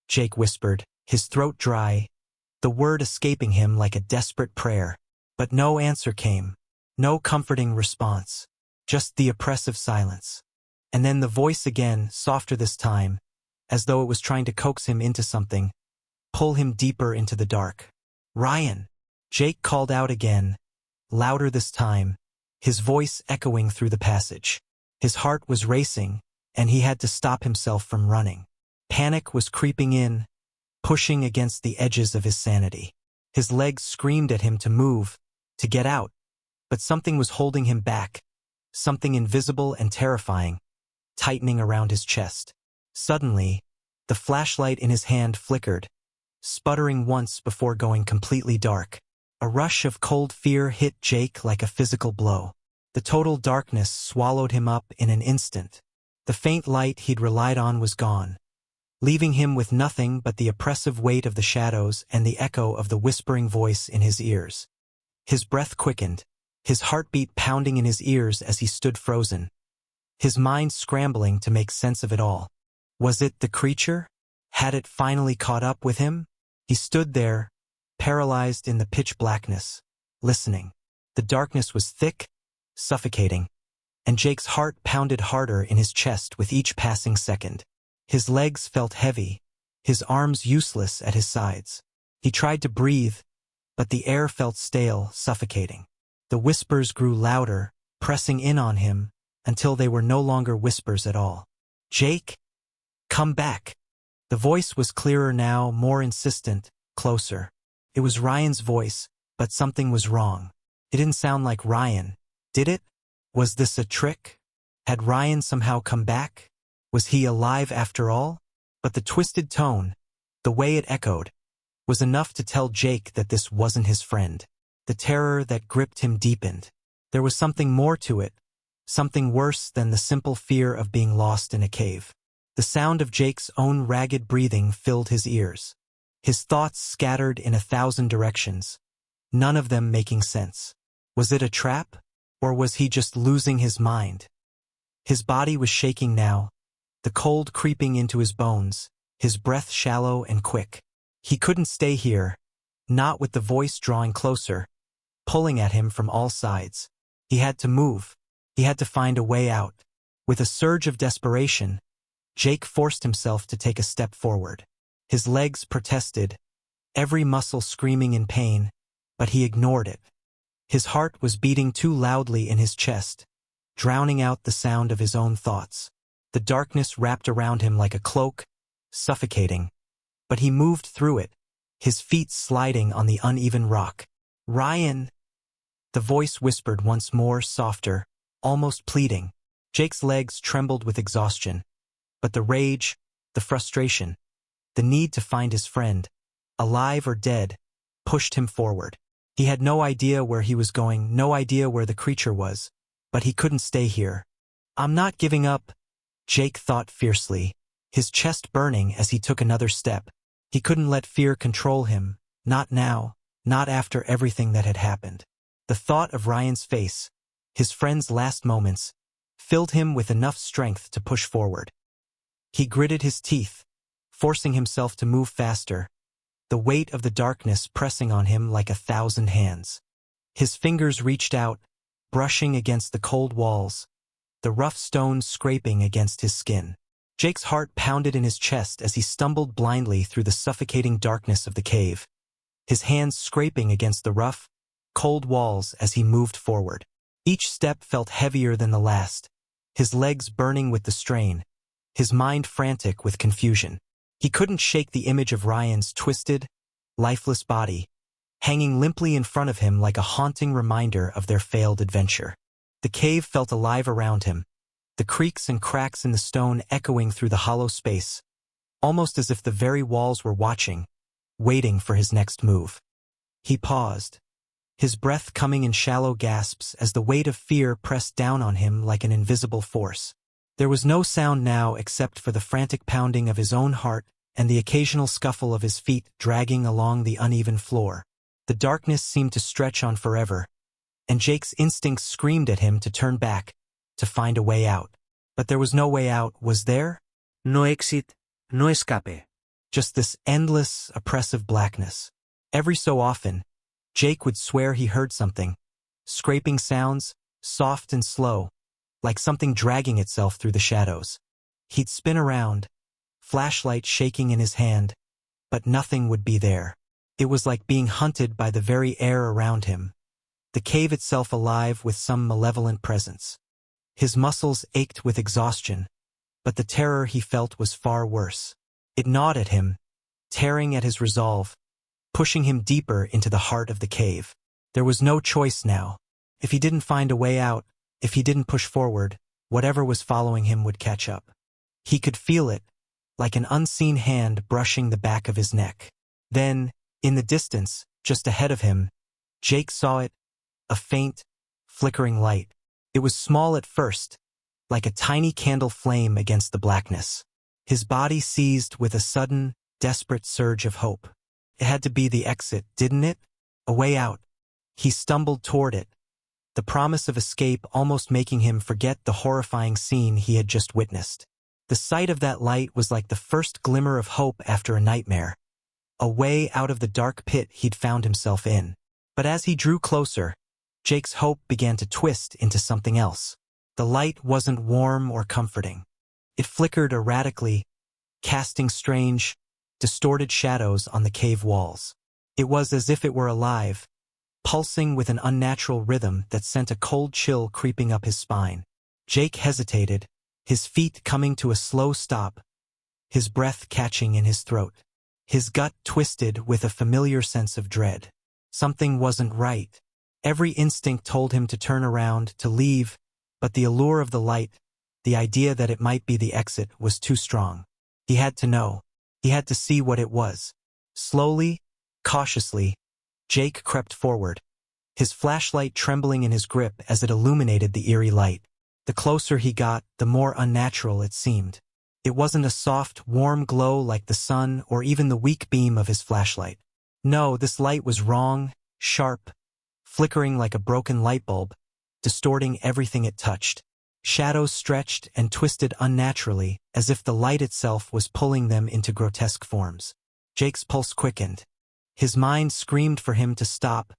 S1: Jake whispered, his throat dry, the word escaping him like a desperate prayer. But no answer came, no comforting response, just the oppressive silence. And then the voice again, softer this time, as though it was trying to coax him into something, pull him deeper into the dark. "Ryan!" Jake called out again, louder this time, his voice echoing through the passage. His heart was racing, and he had to stop himself from running. Panic was creeping in, pushing against the edges of his sanity. His legs screamed at him to move, to get out, but something was holding him back, something invisible and terrifying, tightening around his chest. Suddenly, the flashlight in his hand flickered, sputtering once before going completely dark. A rush of cold fear hit Jake like a physical blow. The total darkness swallowed him up in an instant. The faint light he'd relied on was gone, leaving him with nothing but the oppressive weight of the shadows and the echo of the whispering voice in his ears. His breath quickened, his heartbeat pounding in his ears as he stood frozen, his mind scrambling to make sense of it all. Was it the creature? Had it finally caught up with him? He stood there, paralyzed in the pitch blackness, listening. The darkness was thick, suffocating, and Jake's heart pounded harder in his chest with each passing second. His legs felt heavy, his arms useless at his sides. He tried to breathe, but the air felt stale, suffocating. The whispers grew louder, pressing in on him, until they were no longer whispers at all. "Jake, come back." The voice was clearer now, more insistent, closer. It was Ryan's voice, but something was wrong. It didn't sound like Ryan, did it? Was this a trick? Had Ryan somehow come back? Was he alive after all? But the twisted tone, the way it echoed, was enough to tell Jake that this wasn't his friend. The terror that gripped him deepened. There was something more to it, something worse than the simple fear of being lost in a cave. The sound of Jake's own ragged breathing filled his ears. His thoughts scattered in 1,000 directions, none of them making sense. Was it a trap? Or was he just losing his mind? His body was shaking now, the cold creeping into his bones, his breath shallow and quick. He couldn't stay here, not with the voice drawing closer, pulling at him from all sides. He had to move. He had to find a way out. With a surge of desperation, Jake forced himself to take a step forward. His legs protested, every muscle screaming in pain, but he ignored it. His heart was beating too loudly in his chest, drowning out the sound of his own thoughts. The darkness wrapped around him like a cloak, suffocating. But he moved through it, his feet sliding on the uneven rock. "Ryan!" The voice whispered once more, softer, almost pleading. Jake's legs trembled with exhaustion. But the rage, the frustration, the need to find his friend, alive or dead, pushed him forward. He had no idea where he was going, no idea where the creature was, but he couldn't stay here. "I'm not giving up," Jake thought fiercely, his chest burning as he took another step. He couldn't let fear control him, not now, not after everything that had happened. The thought of Ryan's face, his friend's last moments, filled him with enough strength to push forward. He gritted his teeth, forcing himself to move faster, the weight of the darkness pressing on him like 1,000 hands. His fingers reached out, brushing against the cold walls, the rough stones scraping against his skin. Jake's heart pounded in his chest as he stumbled blindly through the suffocating darkness of the cave, his hands scraping against the rough, cold walls as he moved forward. Each step felt heavier than the last, his legs burning with the strain, his mind frantic with confusion. He couldn't shake the image of Ryan's twisted, lifeless body, hanging limply in front of him like a haunting reminder of their failed adventure. The cave felt alive around him, the creaks and cracks in the stone echoing through the hollow space, almost as if the very walls were watching, waiting for his next move. He paused, his breath coming in shallow gasps as the weight of fear pressed down on him like an invisible force. There was no sound now except for the frantic pounding of his own heart and the occasional scuffle of his feet dragging along the uneven floor. The darkness seemed to stretch on forever, and Jake's instincts screamed at him to turn back, to find a way out. But there was no way out, was there?
S2: No exit, no escape.
S1: Just this endless, oppressive blackness. Every so often, Jake would swear he heard something, scraping sounds, soft and slow, like something dragging itself through the shadows. He'd spin around, flashlight shaking in his hand, but nothing would be there. It was like being hunted by the very air around him, the cave itself alive with some malevolent presence. His muscles ached with exhaustion, but the terror he felt was far worse. It gnawed at him, tearing at his resolve, pushing him deeper into the heart of the cave. There was no choice now. If he didn't find a way out, if he didn't push forward, whatever was following him would catch up. He could feel it, like an unseen hand brushing the back of his neck. Then, in the distance, just ahead of him, Jake saw it, a faint, flickering light. It was small at first, like a tiny candle flame against the blackness. His body seized with a sudden, desperate surge of hope. It had to be the exit, didn't it? A way out. He stumbled toward it, the promise of escape almost making him forget the horrifying scene he had just witnessed. The sight of that light was like the first glimmer of hope after a nightmare, a way out of the dark pit he'd found himself in. But as he drew closer, Jake's hope began to twist into something else. The light wasn't warm or comforting. It flickered erratically, casting strange, distorted shadows on the cave walls. It was as if it were alive, pulsing with an unnatural rhythm that sent a cold chill creeping up his spine. Jake hesitated, his feet coming to a slow stop, his breath catching in his throat. His gut twisted with a familiar sense of dread. Something wasn't right. Every instinct told him to turn around, to leave, but the allure of the light, the idea that it might be the exit, was too strong. He had to know. He had to see what it was. Slowly, cautiously, Jake crept forward, his flashlight trembling in his grip as it illuminated the eerie light. The closer he got, the more unnatural it seemed. It wasn't a soft, warm glow like the sun or even the weak beam of his flashlight. No, this light was wrong, sharp, flickering like a broken light bulb, distorting everything it touched. Shadows stretched and twisted unnaturally, as if the light itself was pulling them into grotesque forms. Jake's pulse quickened. His mind screamed for him to stop,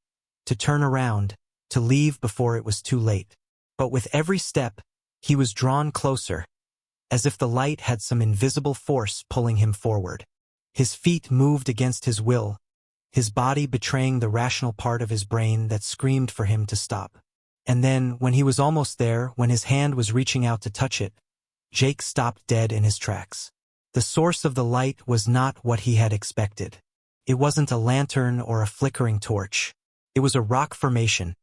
S1: to turn around, to leave before it was too late. But with every step, he was drawn closer, as if the light had some invisible force pulling him forward. His feet moved against his will, his body betraying the rational part of his brain that screamed for him to stop. And then, when he was almost there, when his hand was reaching out to touch it, Jake stopped dead in his tracks. The source of the light was not what he had expected. It wasn't a lantern or a flickering torch. It was a rock formation,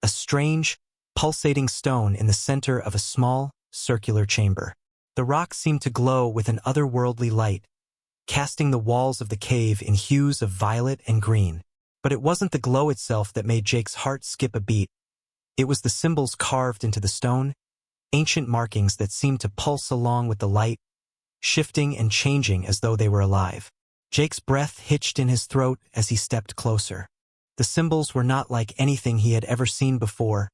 S1: a strange, pulsating stone in the center of a small, circular chamber. The rock seemed to glow with an otherworldly light, casting the walls of the cave in hues of violet and green. But it wasn't the glow itself that made Jake's heart skip a beat. It was the symbols carved into the stone, ancient markings that seemed to pulse along with the light, shifting and changing as though they were alive. Jake's breath hitched in his throat as he stepped closer. The symbols were not like anything he had ever seen before,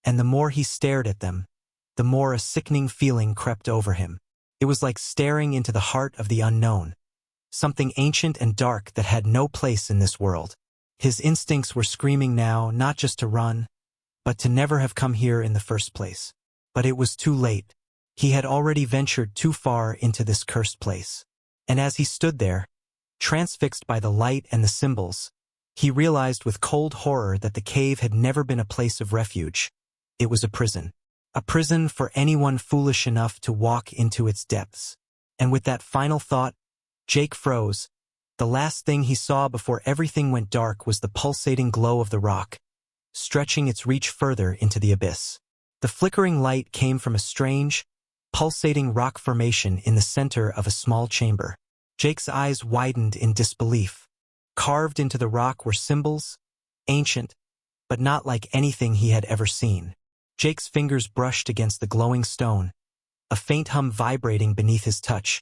S1: and the more he stared at them, the more a sickening feeling crept over him. It was like staring into the heart of the unknown, something ancient and dark that had no place in this world. His instincts were screaming now not just to run, but to never have come here in the first place. But it was too late. He had already ventured too far into this cursed place. And as he stood there, transfixed by the light and the symbols, he realized with cold horror that the cave had never been a place of refuge. It was a prison. A prison for anyone foolish enough to walk into its depths. And with that final thought, Jake froze. The last thing he saw before everything went dark was the pulsating glow of the rock, stretching its reach further into the abyss. The flickering light came from a strange, pulsating rock formation in the center of a small chamber. Jake's eyes widened in disbelief. Carved into the rock were symbols, ancient, but not like anything he had ever seen. Jake's fingers brushed against the glowing stone, a faint hum vibrating beneath his touch.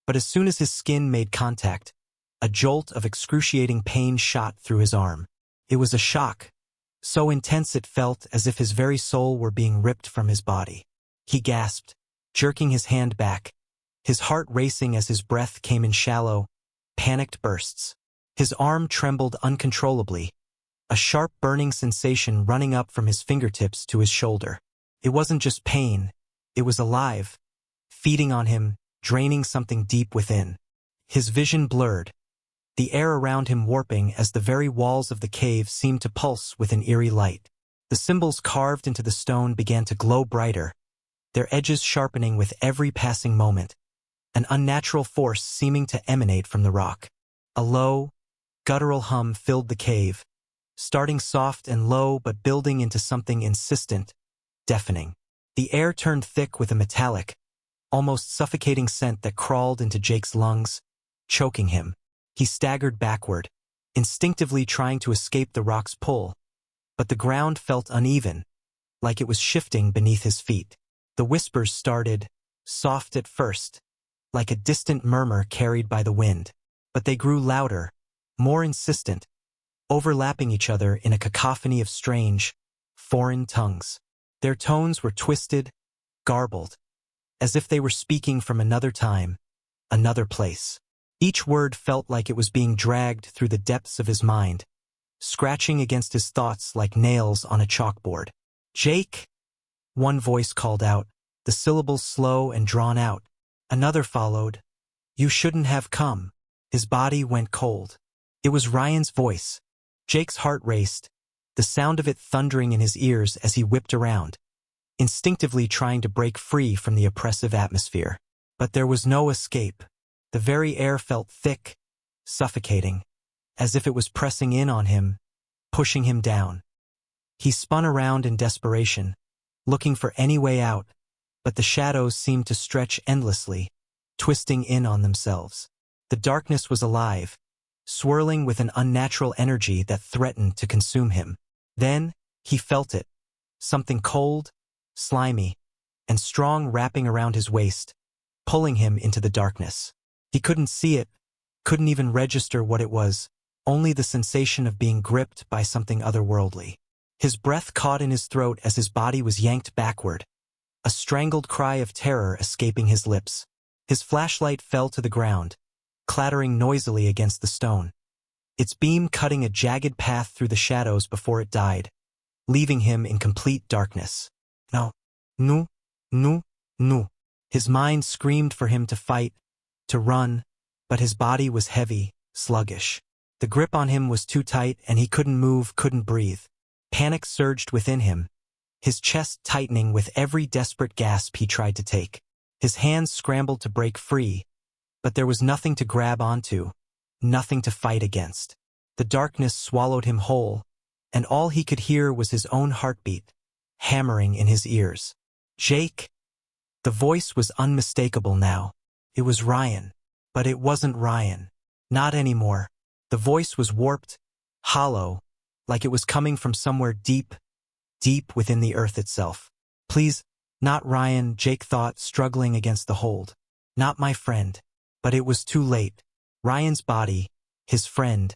S1: But as soon as his skin made contact, a jolt of excruciating pain shot through his arm. It was a shock, so intense it felt as if his very soul were being ripped from his body. He gasped, jerking his hand back, his heart racing as his breath came in shallow, panicked bursts. His arm trembled uncontrollably, a sharp burning sensation running up from his fingertips to his shoulder. It wasn't just pain, it was alive, feeding on him, draining something deep within. His vision blurred, the air around him warping as the very walls of the cave seemed to pulse with an eerie light. The symbols carved into the stone began to glow brighter, their edges sharpening with every passing moment, an unnatural force seeming to emanate from the rock. A low, guttural hum filled the cave, starting soft and low but building into something insistent, deafening. The air turned thick with a metallic, almost suffocating scent that crawled into Jake's lungs, choking him. He staggered backward, instinctively trying to escape the rock's pull, but the ground felt uneven, like it was shifting beneath his feet. The whispers started, soft at first, like a distant murmur carried by the wind, but they grew louder, more insistent, overlapping each other in a cacophony of strange, foreign tongues. Their tones were twisted, garbled, as if they were speaking from another time, another place. Each word felt like it was being dragged through the depths of his mind, scratching against his thoughts like nails on a chalkboard. "Jake!" One voice called out, the syllables slow and drawn out. Another followed, "You shouldn't have come." His body went cold. It was Ryan's voice. Jake's heart raced, the sound of it thundering in his ears as he whipped around, instinctively trying to break free from the oppressive atmosphere. But there was no escape. The very air felt thick, suffocating, as if it was pressing in on him, pushing him down. He spun around in desperation, looking for any way out, but the shadows seemed to stretch endlessly, twisting in on themselves. The darkness was alive, swirling with an unnatural energy that threatened to consume him. Then, he felt it, something cold, slimy, and strong wrapping around his waist, pulling him into the darkness. He couldn't see it, couldn't even register what it was, only the sensation of being gripped by something otherworldly. His breath caught in his throat as his body was yanked backward, a strangled cry of terror escaping his lips. His flashlight fell to the ground, clattering noisily against the stone, its beam cutting a jagged path through the shadows before it died, leaving him in complete darkness. No, no, no, no. His mind screamed for him to fight, to run, but his body was heavy, sluggish. The grip on him was too tight and he couldn't move, couldn't breathe. Panic surged within him, his chest tightening with every desperate gasp he tried to take. His hands scrambled to break free, but there was nothing to grab onto, nothing to fight against. The darkness swallowed him whole, and all he could hear was his own heartbeat, hammering in his ears. "Jake!" The voice was unmistakable now. It was Ryan. But it wasn't Ryan. Not anymore. The voice was warped, hollow, like it was coming from somewhere deep, deep within the earth itself. Please, not Ryan, Jake thought, struggling against the hold. Not my friend. But it was too late. Ryan's body, his friend,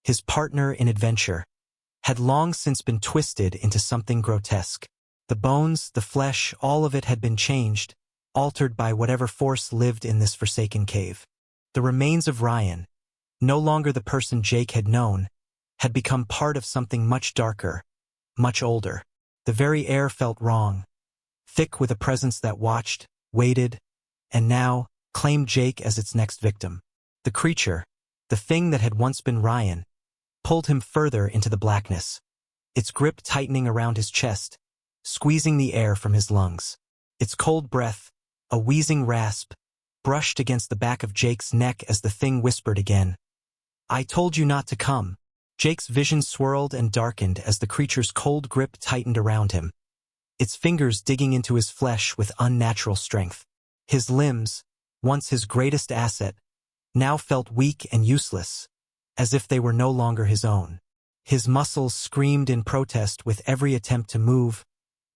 S1: his partner in adventure, had long since been twisted into something grotesque. The bones, the flesh, all of it had been changed, altered by whatever force lived in this forsaken cave. The remains of Ryan, no longer the person Jake had known, had become part of something much darker, much older. The very air felt wrong, thick with a presence that watched, waited, and now claimed Jake as its next victim. The creature, the thing that had once been Ryan, pulled him further into the blackness, its grip tightening around his chest, squeezing the air from his lungs. Its cold breath, a wheezing rasp, brushed against the back of Jake's neck as the thing whispered again, "I told you not to come." Jake's vision swirled and darkened as the creature's cold grip tightened around him, its fingers digging into his flesh with unnatural strength. His limbs, once his greatest asset, now felt weak and useless, as if they were no longer his own. His muscles screamed in protest with every attempt to move,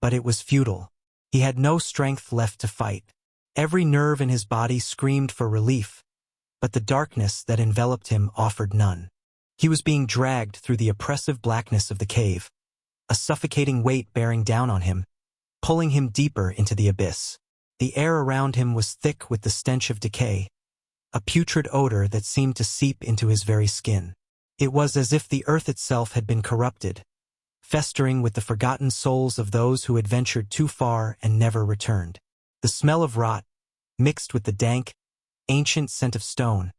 S1: but it was futile. He had no strength left to fight. Every nerve in his body screamed for relief, but the darkness that enveloped him offered none. He was being dragged through the oppressive blackness of the cave, a suffocating weight bearing down on him, pulling him deeper into the abyss. The air around him was thick with the stench of decay, a putrid odor that seemed to seep into his very skin. It was as if the earth itself had been corrupted, festering with the forgotten souls of those who had ventured too far and never returned. The smell of rot, mixed with the dank, ancient scent of stone,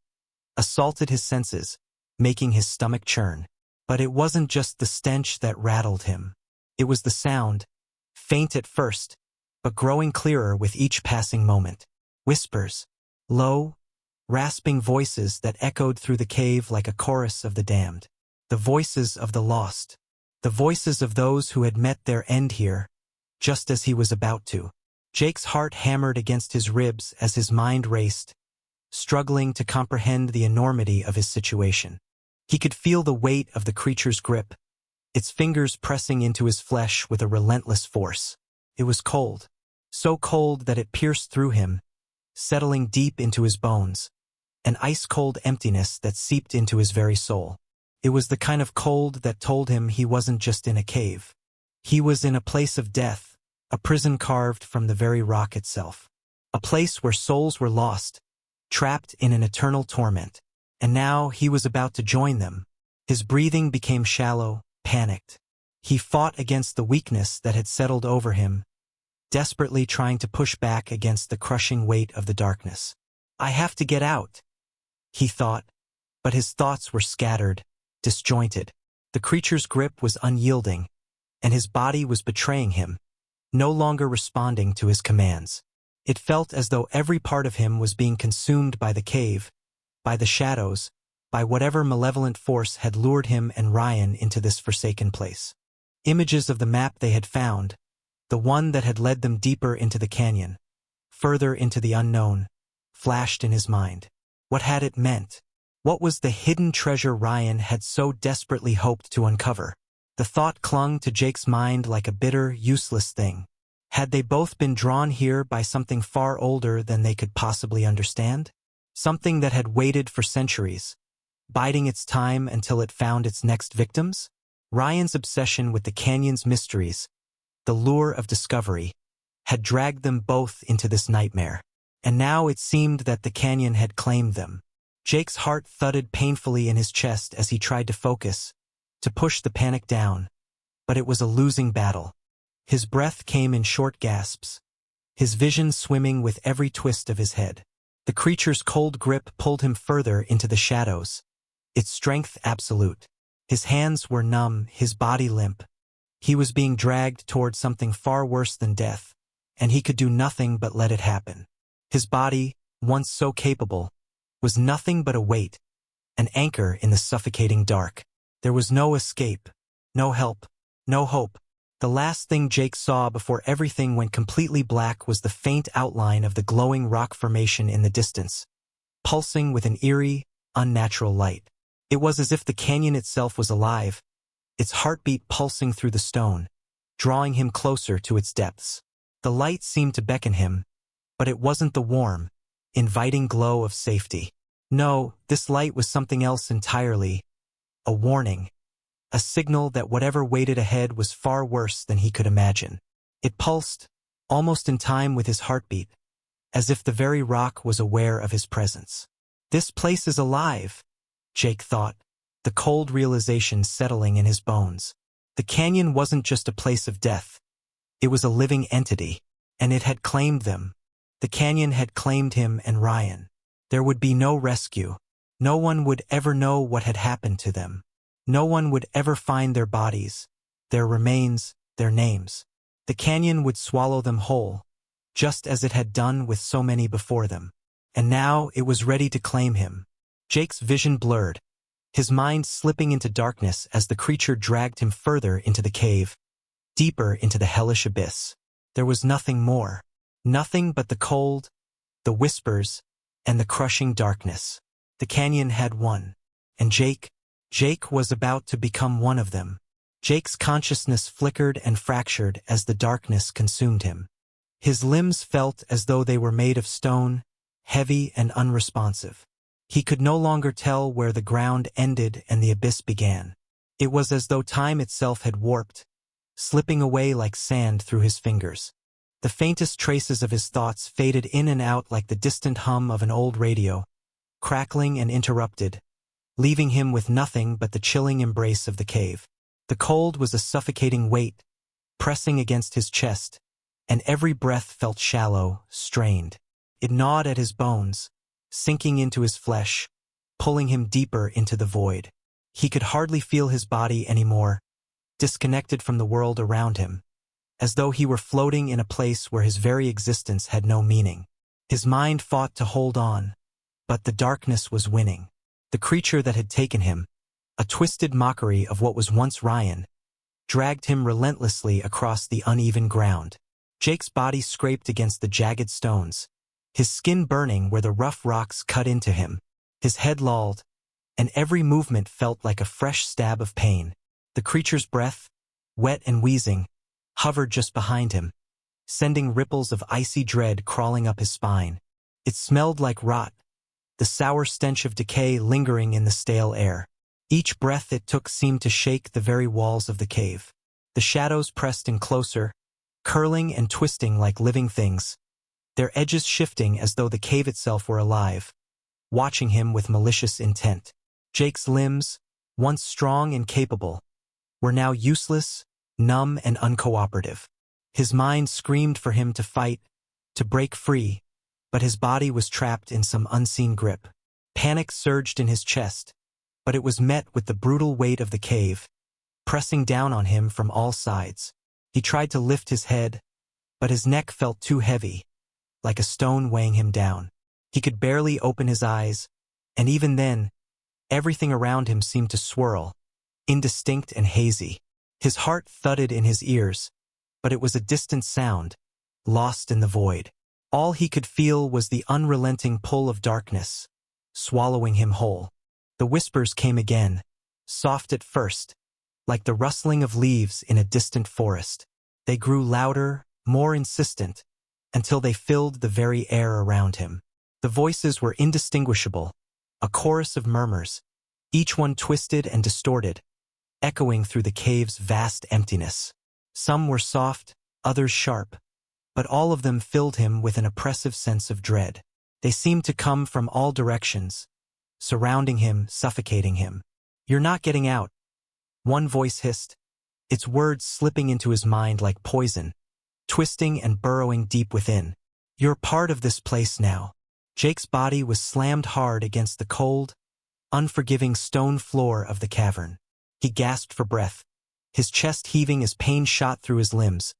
S1: assaulted his senses, making his stomach churn. But it wasn't just the stench that rattled him. It was the sound, faint at first, but growing clearer with each passing moment. Whispers, low, rasping voices that echoed through the cave like a chorus of the damned. The voices of the lost. The voices of those who had met their end here, just as he was about to. Jake's heart hammered against his ribs as his mind raced, struggling to comprehend the enormity of his situation. He could feel the weight of the creature's grip, its fingers pressing into his flesh with a relentless force. It was cold, so cold that it pierced through him, settling deep into his bones, an ice-cold emptiness that seeped into his very soul. It was the kind of cold that told him he wasn't just in a cave. He was in a place of death, a prison carved from the very rock itself. A place where souls were lost, trapped in an eternal torment. And now he was about to join them. His breathing became shallow, panicked. He fought against the weakness that had settled over him, desperately trying to push back against the crushing weight of the darkness. "I have to get out," he thought, but his thoughts were scattered, disjointed. The creature's grip was unyielding, and his body was betraying him, no longer responding to his commands. It felt as though every part of him was being consumed by the cave, by the shadows, by whatever malevolent force had lured him and Ryan into this forsaken place. Images of the map they had found, the one that had led them deeper into the canyon, further into the unknown, flashed in his mind. What had it meant? What was the hidden treasure Ryan had so desperately hoped to uncover? The thought clung to Jake's mind like a bitter, useless thing. Had they both been drawn here by something far older than they could possibly understand? Something that had waited for centuries, biding its time until it found its next victims? Ryan's obsession with the canyon's mysteries, the lure of discovery, had dragged them both into this nightmare. And now it seemed that the canyon had claimed them. Jake's heart thudded painfully in his chest as he tried to focus, to push the panic down. But it was a losing battle. His breath came in short gasps, his vision swimming with every twist of his head. The creature's cold grip pulled him further into the shadows, its strength absolute. His hands were numb, his body limp. He was being dragged toward something far worse than death, and he could do nothing but let it happen. His body, once so capable, was nothing but a weight, an anchor in the suffocating dark. There was no escape, no help, no hope. The last thing Jake saw before everything went completely black was the faint outline of the glowing rock formation in the distance, pulsing with an eerie, unnatural light. It was as if the canyon itself was alive, its heartbeat pulsing through the stone, drawing him closer to its depths. The light seemed to beckon him, but it wasn't the warm, inviting glow of safety. No, this light was something else entirely. A warning. A signal that whatever waited ahead was far worse than he could imagine. It pulsed, almost in time with his heartbeat, as if the very rock was aware of his presence. This place is alive, Jake thought, the cold realization settling in his bones. The canyon wasn't just a place of death. It was a living entity, and it had claimed them. The canyon had claimed him and Ryan. There would be no rescue. No one would ever know what had happened to them. No one would ever find their bodies, their remains, their names. The canyon would swallow them whole, just as it had done with so many before them. And now it was ready to claim him. Jake's vision blurred, his mind slipping into darkness as the creature dragged him further into the cave, deeper into the hellish abyss. There was nothing more. Nothing but the cold, the whispers, and the crushing darkness. The canyon had won. And Jake was about to become one of them. Jake's consciousness flickered and fractured as the darkness consumed him. His limbs felt as though they were made of stone, heavy and unresponsive. He could no longer tell where the ground ended and the abyss began. It was as though time itself had warped, slipping away like sand through his fingers. The faintest traces of his thoughts faded in and out like the distant hum of an old radio, crackling and interrupted, leaving him with nothing but the chilling embrace of the cave. The cold was a suffocating weight, pressing against his chest, and every breath felt shallow, strained. It gnawed at his bones, sinking into his flesh, pulling him deeper into the void. He could hardly feel his body anymore, disconnected from the world around him, as though he were floating in a place where his very existence had no meaning. His mind fought to hold on, but the darkness was winning. The creature that had taken him, a twisted mockery of what was once Ryan, dragged him relentlessly across the uneven ground. Jake's body scraped against the jagged stones, his skin burning where the rough rocks cut into him. His head lolled, and every movement felt like a fresh stab of pain. The creature's breath, wet and wheezing, hovered just behind him, sending ripples of icy dread crawling up his spine. It smelled like rot, the sour stench of decay lingering in the stale air. Each breath it took seemed to shake the very walls of the cave. The shadows pressed in closer, curling and twisting like living things, their edges shifting as though the cave itself were alive, watching him with malicious intent. Jake's limbs, once strong and capable, were now useless, numb and uncooperative. His mind screamed for him to fight, to break free, but his body was trapped in some unseen grip. Panic surged in his chest, but it was met with the brutal weight of the cave, pressing down on him from all sides. He tried to lift his head, but his neck felt too heavy, like a stone weighing him down. He could barely open his eyes, and even then, everything around him seemed to swirl, indistinct and hazy. His heart thudded in his ears, but it was a distant sound, lost in the void. All he could feel was the unrelenting pull of darkness, swallowing him whole. The whispers came again, soft at first, like the rustling of leaves in a distant forest. They grew louder, more insistent, until they filled the very air around him. The voices were indistinguishable, a chorus of murmurs, each one twisted and distorted, echoing through the cave's vast emptiness. Some were soft, others sharp, but all of them filled him with an oppressive sense of dread. They seemed to come from all directions, surrounding him, suffocating him. "You're not getting out," one voice hissed, its words slipping into his mind like poison, twisting and burrowing deep within. "You're part of this place now." Jake's body was slammed hard against the cold, unforgiving stone floor of the cavern. He gasped for breath, his chest heaving as pain shot through his limbs,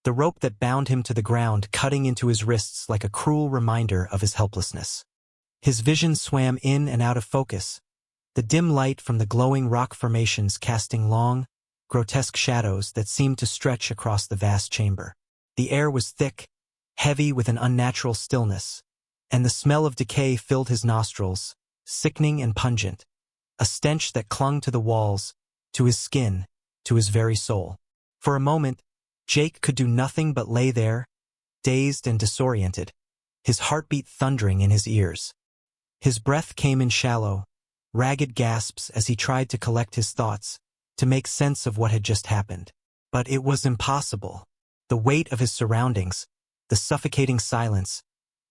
S1: the rope that bound him to the ground cutting into his wrists like a cruel reminder of his helplessness. His vision swam in and out of focus, the dim light from the glowing rock formations casting long, grotesque shadows that seemed to stretch across the vast chamber. The air was thick, heavy with an unnatural stillness, and the smell of decay filled his nostrils, sickening and pungent, a stench that clung to the walls, to his skin, to his very soul. For a moment, Jake could do nothing but lay there, dazed and disoriented, his heartbeat thundering in his ears. His breath came in shallow, ragged gasps as he tried to collect his thoughts, to make sense of what had just happened. But it was impossible. The weight of his surroundings, the suffocating silence,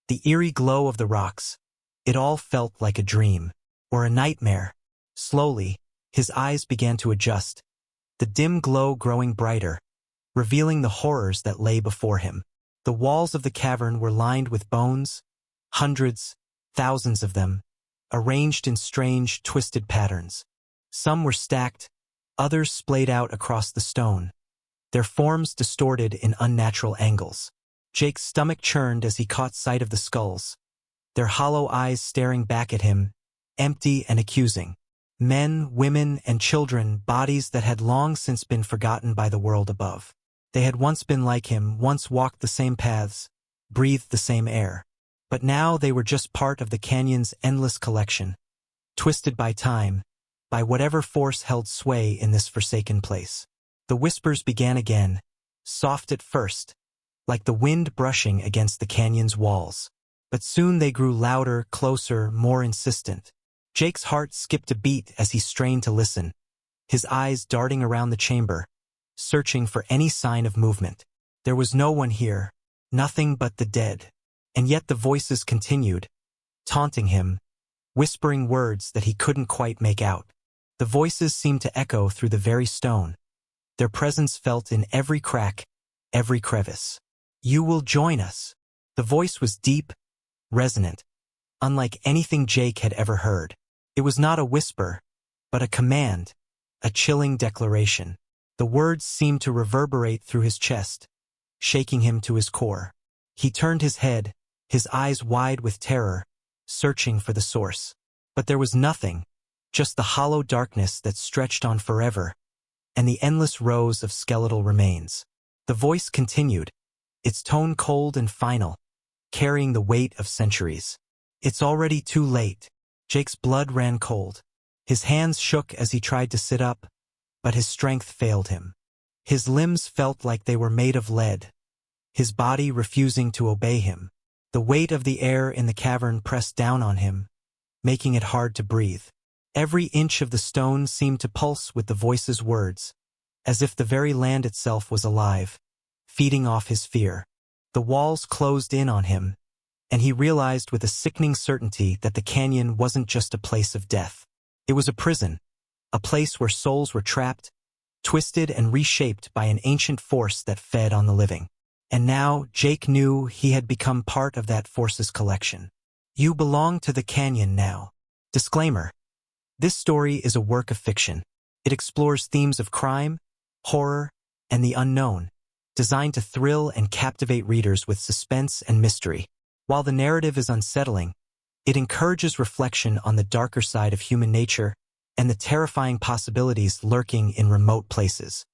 S1: the eerie glow of the rocks, it all felt like a dream, or a nightmare. Slowly, his eyes began to adjust, the dim glow growing brighter, revealing the horrors that lay before him. The walls of the cavern were lined with bones, hundreds, thousands of them, arranged in strange, twisted patterns. Some were stacked, others splayed out across the stone, their forms distorted in unnatural angles. Jake's stomach churned as he caught sight of the skulls, their hollow eyes staring back at him, empty and accusing. Men, women, and children, bodies that had long since been forgotten by the world above. They had once been like him, once walked the same paths, breathed the same air. But now they were just part of the canyon's endless collection, twisted by time, by whatever force held sway in this forsaken place. The whispers began again, soft at first, like the wind brushing against the canyon's walls. But soon they grew louder, closer, more insistent. Jake's heart skipped a beat as he strained to listen, his eyes darting around the chamber, searching for any sign of movement. There was no one here, nothing but the dead. And yet the voices continued, taunting him, whispering words that he couldn't quite make out. The voices seemed to echo through the very stone, their presence felt in every crack, every crevice. "You will join us." The voice was deep, resonant, unlike anything Jake had ever heard. It was not a whisper, but a command, a chilling declaration. The words seemed to reverberate through his chest, shaking him to his core. He turned his head, his eyes wide with terror, searching for the source. But there was nothing, just the hollow darkness that stretched on forever, and the endless rows of skeletal remains. The voice continued, its tone cold and final, carrying the weight of centuries. "It's already too late." Jake's blood ran cold. His hands shook as he tried to sit up, but his strength failed him. His limbs felt like they were made of lead, his body refusing to obey him. The weight of the air in the cavern pressed down on him, making it hard to breathe. Every inch of the stone seemed to pulse with the voice's words, as if the very land itself was alive, feeding off his fear. The walls closed in on him, and he realized with a sickening certainty that the canyon wasn't just a place of death. It was a prison, a place where souls were trapped, twisted and reshaped by an ancient force that fed on the living. And now Jake knew he had become part of that force's collection. You belong to the canyon now. Disclaimer: this story is a work of fiction. It explores themes of crime, horror, and the unknown, designed to thrill and captivate readers with suspense and mystery. While the narrative is unsettling, it encourages reflection on the darker side of human nature and the terrifying possibilities lurking in remote places.